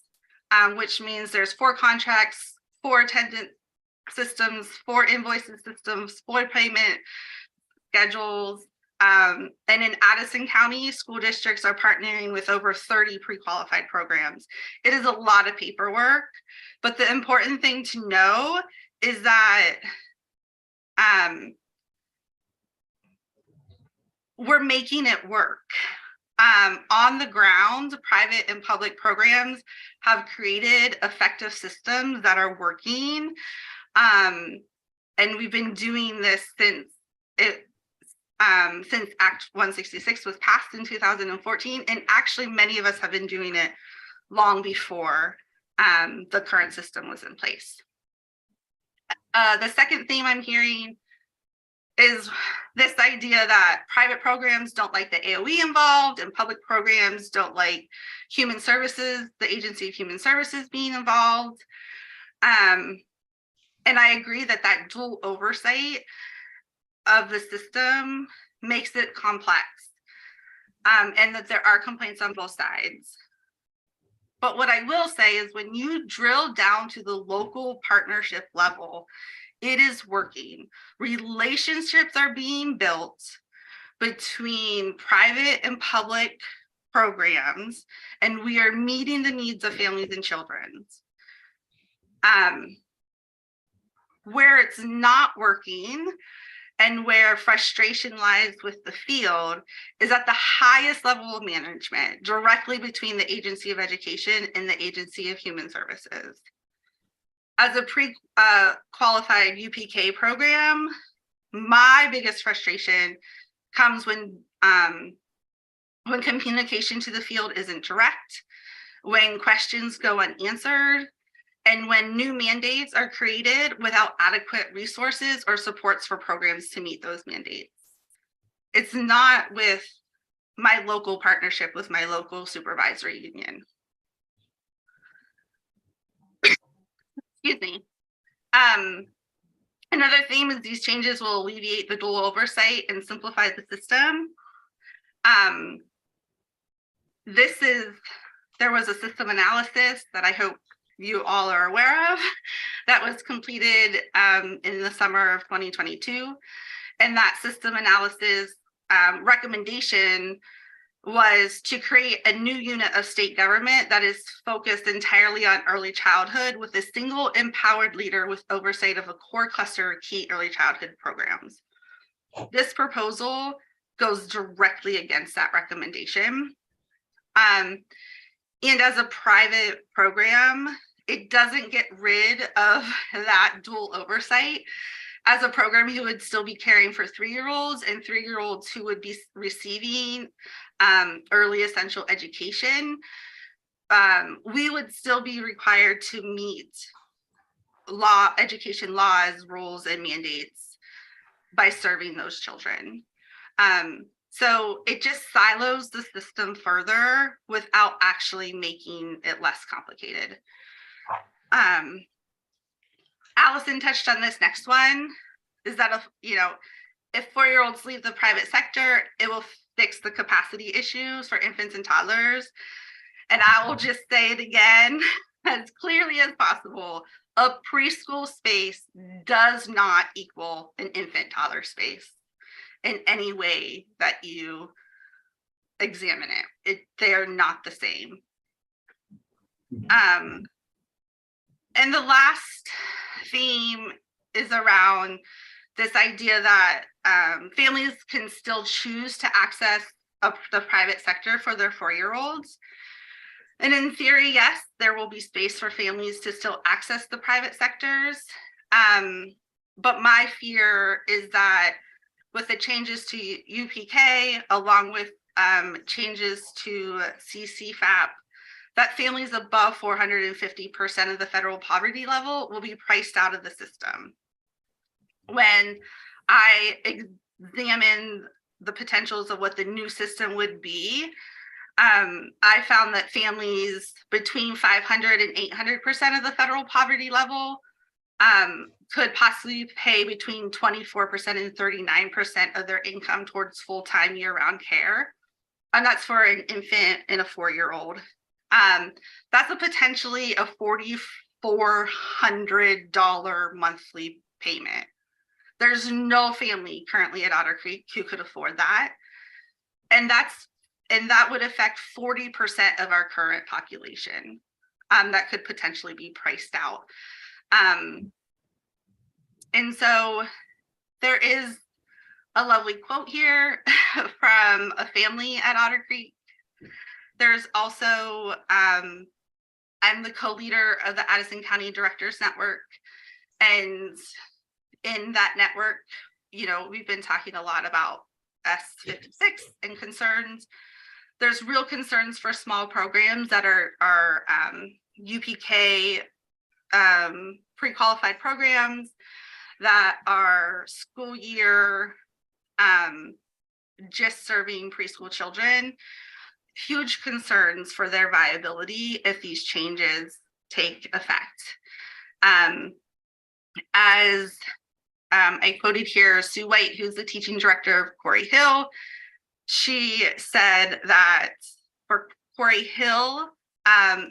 which means there's 4 contracts, 4 attendance systems, 4 invoicing systems, 4 payment schedules. And in Addison County, school districts are partnering with over 30 pre-qualified programs. It is a lot of paperwork, but the important thing to know is that we're making it work. On the ground, private and public programs have created effective systems that are working. And we've been doing this since Act 166 was passed in 2014. And actually, many of us have been doing it long before the current system was in place. The second theme I'm hearing is this idea that private programs don't like the AOE involved and public programs don't like human services, the Agency of Human Services being involved. And I agree that that dual oversight of the system makes it complex, and that there are complaints on both sides. But what I will say is when you drill down to the local partnership level, it is working. Relationships are being built between private and public programs, and we are meeting the needs of families and children. Where it's not working and where frustration lies with the field is at the highest level of management, directly between the Agency of Education and the Agency of Human Services. As a pre-qualified UPK program, my biggest frustration comes when communication to the field isn't direct, when questions go unanswered, and when new mandates are created without adequate resources or supports for programs to meet those mandates. It's not with my local partnership with my local supervisory union. Excuse me. Another theme is these changes will alleviate the dual oversight and simplify the system. There was a system analysis that I hope you all are aware of that was completed in the summer of 2022. And that system analysis recommendation was to create a new unit of state government that is focused entirely on early childhood with a single empowered leader with oversight of a core cluster of key early childhood programs. This proposal goes directly against that recommendation. And as a private program, it doesn't get rid of that dual oversight. As a program, you would still be caring for 3-year-olds and 3-year-olds who would be receiving early essential education. We would still be required to meet education laws, rules, and mandates by serving those children. So it just silos the system further without actually making it less complicated. Allison touched on this next one, is that if 4-year-olds leave the private sector, it will fix the capacity issues for infants and toddlers. And I will just say it again, as clearly as possible, a preschool space does not equal an infant toddler space in any way that you examine it. They are not the same. And the last theme is around this idea that families can still choose to access the private sector for their 4-year-olds. And in theory, yes, there will be space for families to still access the private sectors. But my fear is that with the changes to UPK, along with changes to CCFAP, that families above 450% of the federal poverty level will be priced out of the system. When I examined the potentials of what the new system would be, I found that families between 500 and 800% of the federal poverty level could possibly pay between 24% and 39% of their income towards full-time year-round care. And that's for an infant and a 4-year-old. That's a potentially a $4,400 monthly payment. There's no family currently at Otter Creek who could afford that. And that would affect 40% of our current population that could potentially be priced out. And so there is a lovely quote here from a family at Otter Creek. There's also, I'm the co-leader of the Addison County Directors Network. And in that network, we've been talking a lot about S56 and concerns. There's real concerns for small programs that are UPK pre-qualified programs that are school year just serving preschool children. Huge concerns for their viability if these changes take effect. As I quoted here, Sue White, who's the teaching director of Quarry Hill, she said that for Quarry Hill,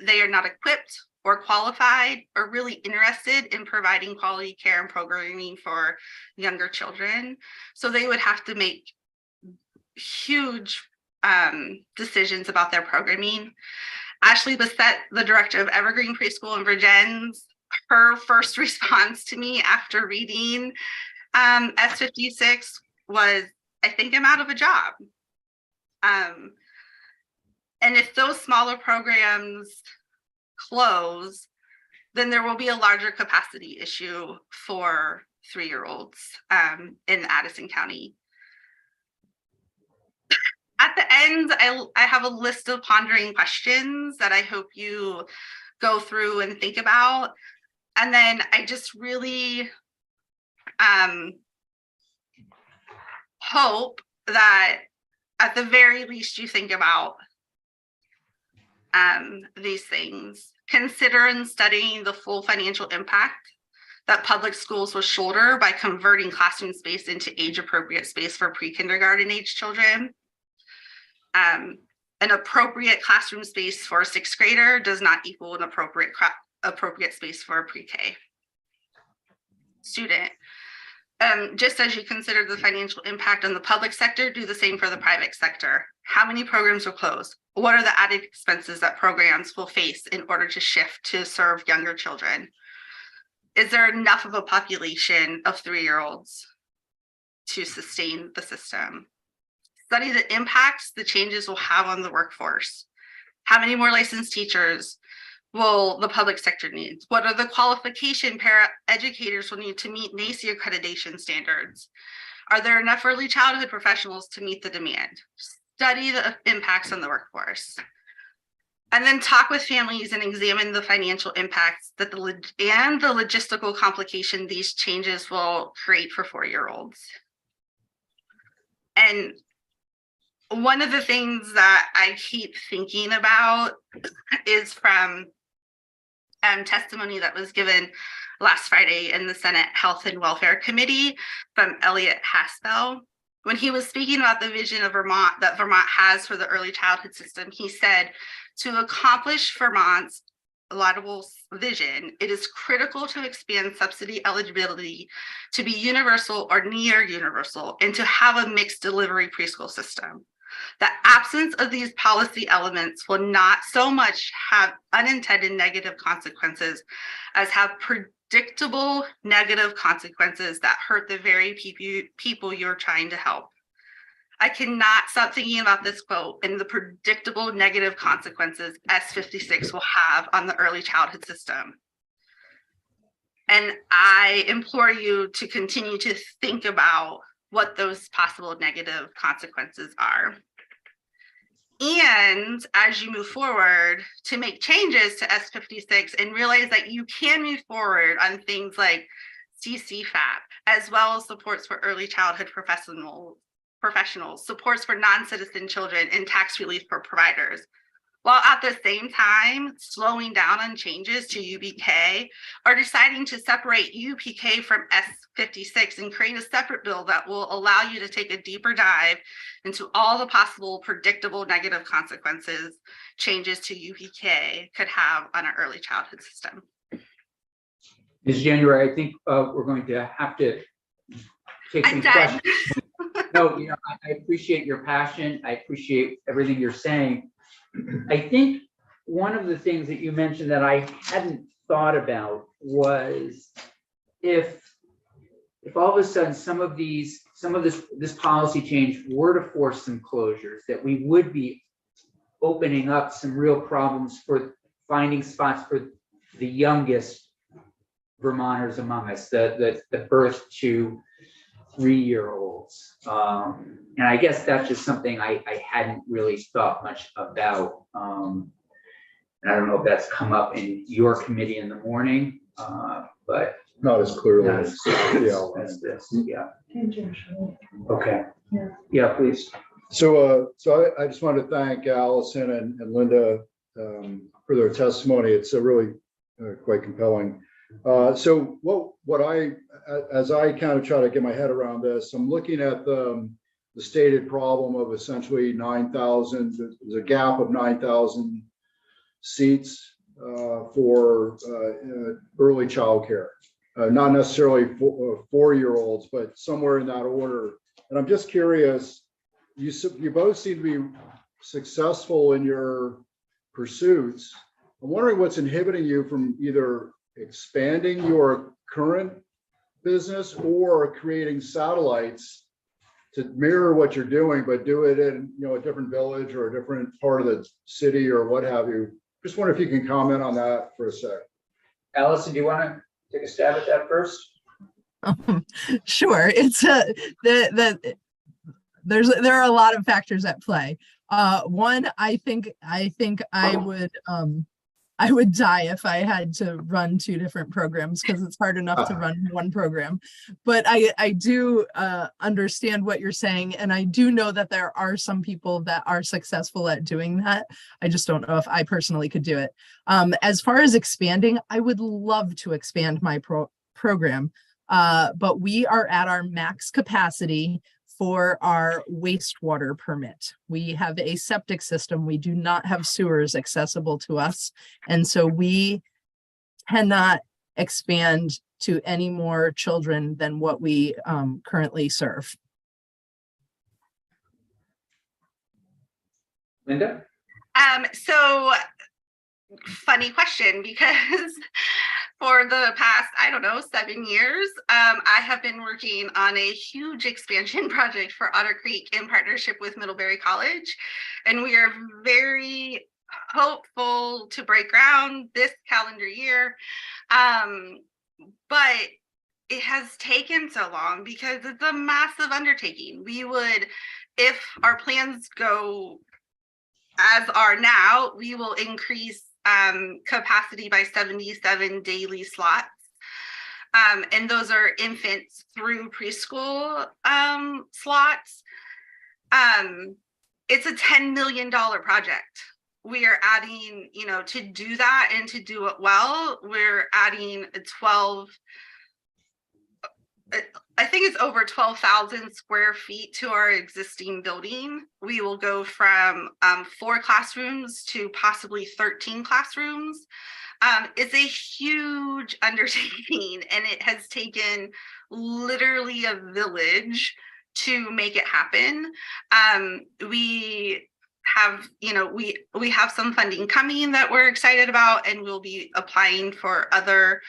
they are not equipped or qualified or really interested in providing quality care and programming for younger children. So they would have to make huge decisions about their programming. Ashley Bissett, the director of Evergreen Preschool in Virgins, her first response to me after reading S56 was, I think I'm out of a job. And if those smaller programs close, then there will be a larger capacity issue for 3-year-olds in Addison County. At the end, I have a list of pondering questions that I hope you go through and think about. And then I just really hope that at the very least, you think about these things. Consider in studying the full financial impact that public schools will shoulder by converting classroom space into age-appropriate space for pre-kindergarten age children. An appropriate classroom space for a sixth grader does not equal an appropriate space for a pre-K student. Just as you consider the financial impact on the public sector, do the same for the private sector. How many programs will close? What are the added expenses that programs will face in order to shift to serve younger children? Is there enough of a population of 3-year-olds to sustain the system? Study the impacts the changes will have on the workforce. How many more licensed teachers will the public sector need? What are the qualification para-educators will need to meet NACE accreditation standards? Are there enough early childhood professionals to meet the demand? Study the impacts on the workforce. And then talk with families and examine the financial impacts that the logistical complication these changes will create for 4-year-olds. And one of the things that I keep thinking about is from testimony that was given last Friday in the Senate Health and Welfare Committee from Elliot Haspel. When he was speaking about the vision of Vermont that Vermont has for the early childhood system, he said, to accomplish Vermont's laudable vision, it is critical to expand subsidy eligibility to be universal or near universal and to have a mixed delivery preschool system. The absence of these policy elements will not so much have unintended negative consequences as have predictable negative consequences that hurt the very people you're trying to help. I cannot stop thinking about this quote and the predictable negative consequences S56 will have on the early childhood system. And I implore you to continue to think about what those possible negative consequences are. And as you move forward, to make changes to S56 and realize that you can move forward on things like CCFAP, as well as supports for early childhood professionals, supports for non-citizen children, and tax relief for providers, while at the same time slowing down on changes to UBK or deciding to separate UPK from S56 and create a separate bill that will allow you to take a deeper dive into all the possible predictable negative consequences changes to UPK could have on our early childhood system. Ms. January, I think we're going to have to take some I'm done. questions. No, I appreciate your passion. I appreciate everything you're saying. I think one of the things that you mentioned that I hadn't thought about was if all of a sudden some of this policy change were to force some closures, that we would be opening up some real problems for finding spots for the youngest Vermonters among us, the birth to 3-year-olds. And I guess that's just something I hadn't really thought much about. And I don't know if that's come up in your committee in the morning, but Not as clearly not as, as clear yeah. as this, yeah. Okay, yeah, please. So I just wanted to thank Allison and Linda for their testimony. It's really quite compelling. So as I kind of try to get my head around this, I'm looking at the stated problem of essentially 9,000, there's a gap of 9,000 seats for early childcare. Not necessarily 4-year-olds, but somewhere in that order. And I'm just curious, you both seem to be successful in your pursuits. I'm wondering what's inhibiting you from either expanding your current business or creating satellites to mirror what you're doing, but do it in a different village or a different part of the city or what have you. Just wonder if you can comment on that for a sec. Allison, do you want to take a stab at that first? Sure. It's there are a lot of factors at play. One, I think I would I would die if I had to run two different programs because it's hard enough to run one program. But I do understand what you're saying. And I do know that there are some people that are successful at doing that. I just don't know if I personally could do it. As far as expanding, I would love to expand my program. But we are at our max capacity for our wastewater permit. We have a septic system. We do not have sewers accessible to us. And so we cannot expand to any more children than what we currently serve. Linda? So funny question, because for the past, I don't know, 7 years, I have been working on a huge expansion project for Otter Creek in partnership with Middlebury College. And we are very hopeful to break ground this calendar year. But it has taken so long because it's a massive undertaking. We would, if our plans go as are now, we will increase capacity by 77 daily slots. And those are infants through preschool slots. It's a $10 million project. We are adding, to do that and to do it well, we're adding 12, I think it's over 12,000 square feet to our existing building. We will go from 4 classrooms to possibly 13 classrooms. It's a huge undertaking, and it has taken literally a village to make it happen. We have, we have some funding coming that we're excited about, and we'll be applying for other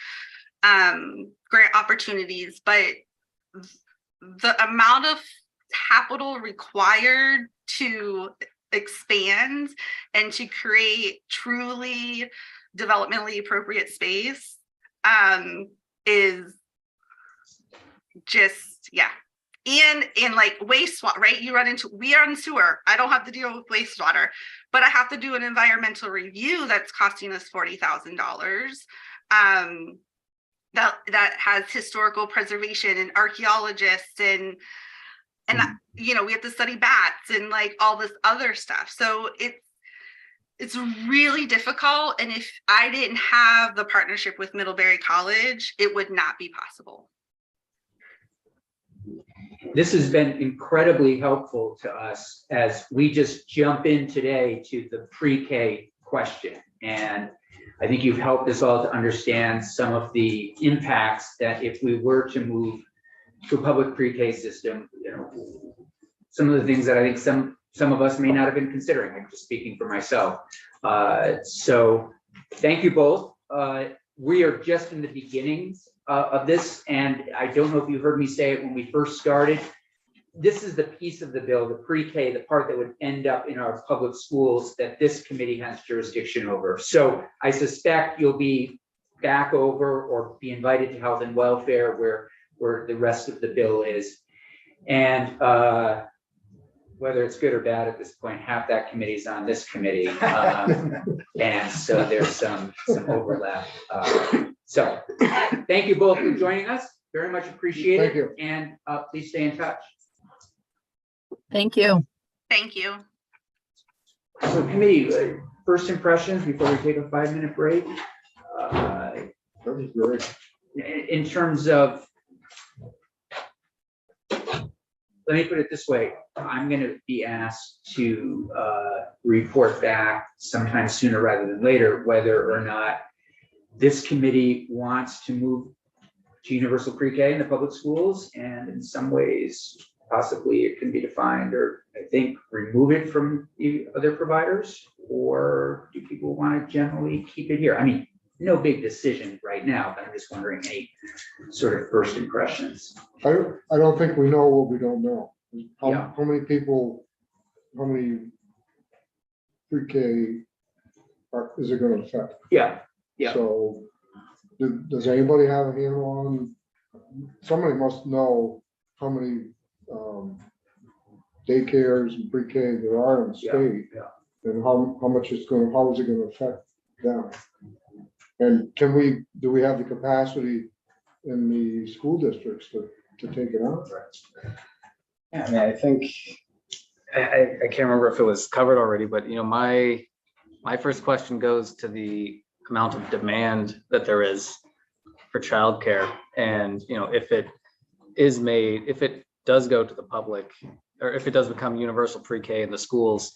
grant opportunities, but the amount of capital required to expand and to create truly developmentally appropriate space is just, yeah. And like wastewater, right? We are in sewer. I don't have to deal with wastewater, but I have to do an environmental review that's costing us $40,000. That has historical preservation and archaeologists and we have to study bats and like all this other stuff. So it's really difficult. And if I didn't have the partnership with Middlebury College, it would not be possible. This has been incredibly helpful to us as we just jump in today to the pre-K question. And I think you've helped us all to understand some of the impacts that if we were to move to a public pre-K system, some of the things that I think some of us may not have been considering. I'm just speaking for myself. So thank you both. We are just in the beginnings of this, and I don't know if you heard me say it when we first started. This is the piece of the bill, the pre-K, the part that would end up in our public schools that this committee has jurisdiction over. So I suspect you'll be back over or be invited to health and welfare where the rest of the bill is. And whether it's good or bad at this point, half that committee is on this committee. And so there's some overlap. So thank you both for joining us. Very much appreciated. Thank you. And please stay in touch. Thank you. Thank you. So committee, first impressions before we take a 5-minute break. That was great. In terms of, let me put it this way, I'm going to be asked to report back sometime sooner rather than later, whether or not this committee wants to move to universal pre-K in the public schools, and in some ways, possibly it can be defined, or I think remove it from the other providers, or do people want to generally keep it here? I mean, no big decision right now, but I'm just wondering any sort of first impressions. I don't think we know what we don't know. Yeah. How many people, how many pre-K is it gonna affect? Yeah. Yeah. So, does anybody have a handle on, somebody must know how many daycares and pre-K there are in the state, Yeah. and how much it's gonna, how is it gonna affect Yeah. And do we have the capacity in the school districts to take it on? Yeah, I mean, I think, I can't remember if it was covered already, but you know, my first question goes to the amount of demand that there is for childcare. And, you know, if it does go to the public, or if it does become universal pre-K in the schools,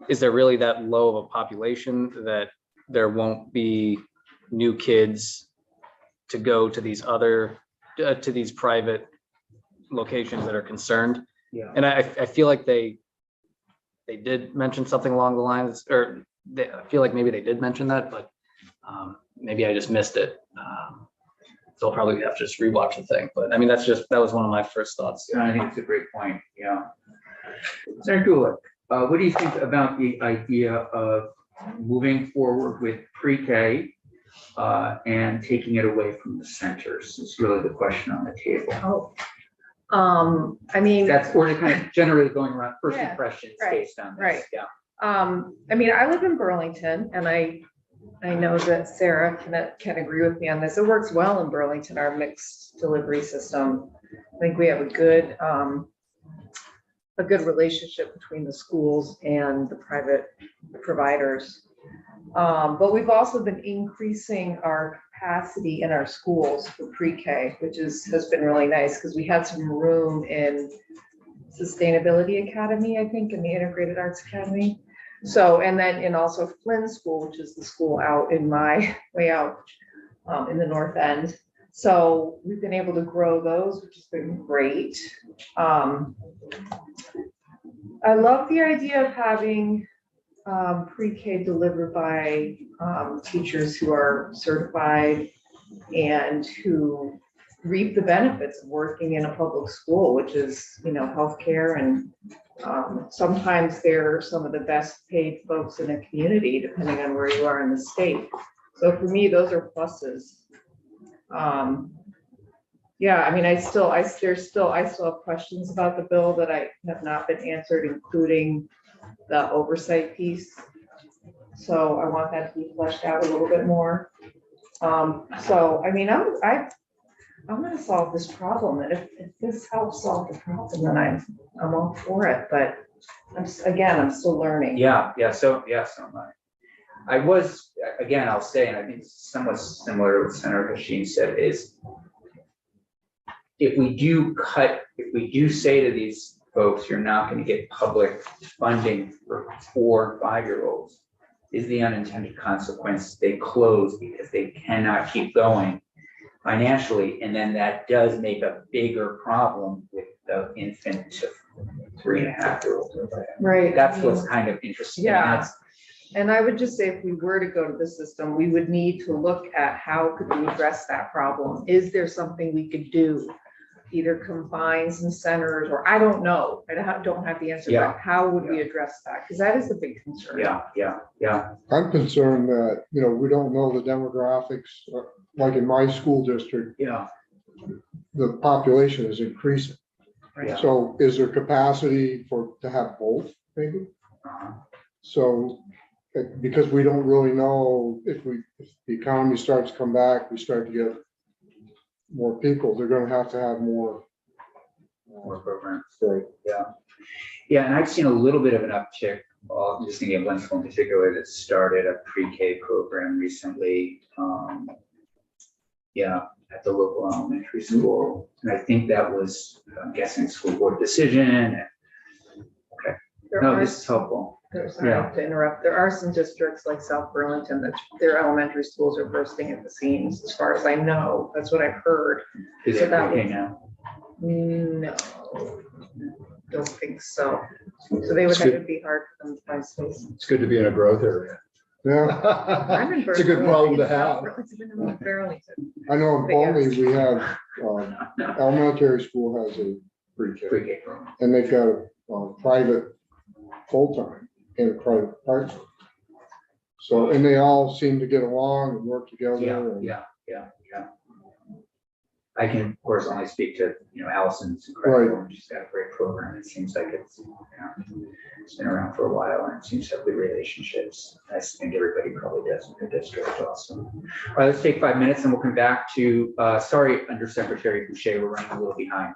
is there really that low of a population that there won't be new kids to go to these to these private locations that are concerned? Yeah. And I feel like they did mention something along the lines, or I feel like maybe they did mention that, but maybe I just missed it. So I'll probably have to just rewatch the thing, but I mean, that was one of my first thoughts. I think it's a great point, yeah. Senator Gulick, what do you think about the idea of moving forward with pre-K and taking it away from the centers? Is really the question on the table. I mean. We're kind of generally going around first Yeah, impressions right, based on this, right. yeah. I mean, I live in Burlington, and I know that Sarah can agree with me on this. It works well in Burlington, our mixed delivery system. I think we have a good relationship between the schools and the private providers. But we've also been increasing our capacity in our schools for pre-K, which has been really nice because we had some room in Sustainability Academy, I think, in the Integrated Arts Academy. So, and then in also Flynn School, which is the school out in my way out in the North End. So we've been able to grow those, which has been great. I love the idea of having pre-K delivered by teachers who are certified and who reap the benefits of working in a public school, which is, you know, healthcare, and sometimes they're some of the best paid folks in a community, depending on where you are in the state. So for me, those are pluses. Yeah, I mean, I still have questions about the bill that I have not been answered, including the oversight piece. So I want that to be fleshed out a little bit more. So, I mean, I'm going to solve this problem, and if this helps solve the problem, then I'm all for it. But I'm still learning. So am I. I was, again, I'll say, and I think it's somewhat similar to what Senator Hashim said, is if we do say to these folks, you're not going to get public funding for 4 and 5-year-olds, is the unintended consequence they close because they cannot keep going financially, and then that does make a bigger problem with the infant to 3.5-year-old. Right. That's what's kind of interesting. Yeah. And I would just say, if we were to go to the system, we would need to look at how could we address that problem? Is there something we could do? Either combine some centers, or I don't know. I don't have the answer, but how would we address that? Because that is a big concern. Yeah. I'm concerned that, you know, we don't know the demographics, like in my school district, Yeah. the population is increasing. Yeah. So is there capacity to have both, maybe? So, because we don't really know if the economy starts to come back, we start to get more people, they're gonna have to have more programs. Right. Yeah, and I've seen a little bit of an uptick. I'm just thinking of one school in particular that started a pre-K program recently. At the local elementary school, and I think that was, I'm guessing, school board decision. Okay, no, this is helpful. Sorry to interrupt. There are some districts like South Burlington that their elementary schools are bursting at the seams, as far as I know. That's what I've heard. Is So it that okay would- now? No, don't think so. So they would have to be hard for them to find space. It's good to be in a growth area. Yeah, I'm in It's a good problem to have. Burlington. I know in But yes. Bowley, we have, elementary school has a pre-K, Pre-K program. and they've got a private full-time and a private part-time. So, and they all seem to get along and work together. and- Yeah. I can, of course, only speak to, Allison's incredible. And she's got a great program. It seems like it's been around for a while and it seems to have good relationships. I think everybody probably does in the district also. All right, let's take 5 minutes and we'll come back to, sorry, Undersecretary Boucher, we're running a little behind.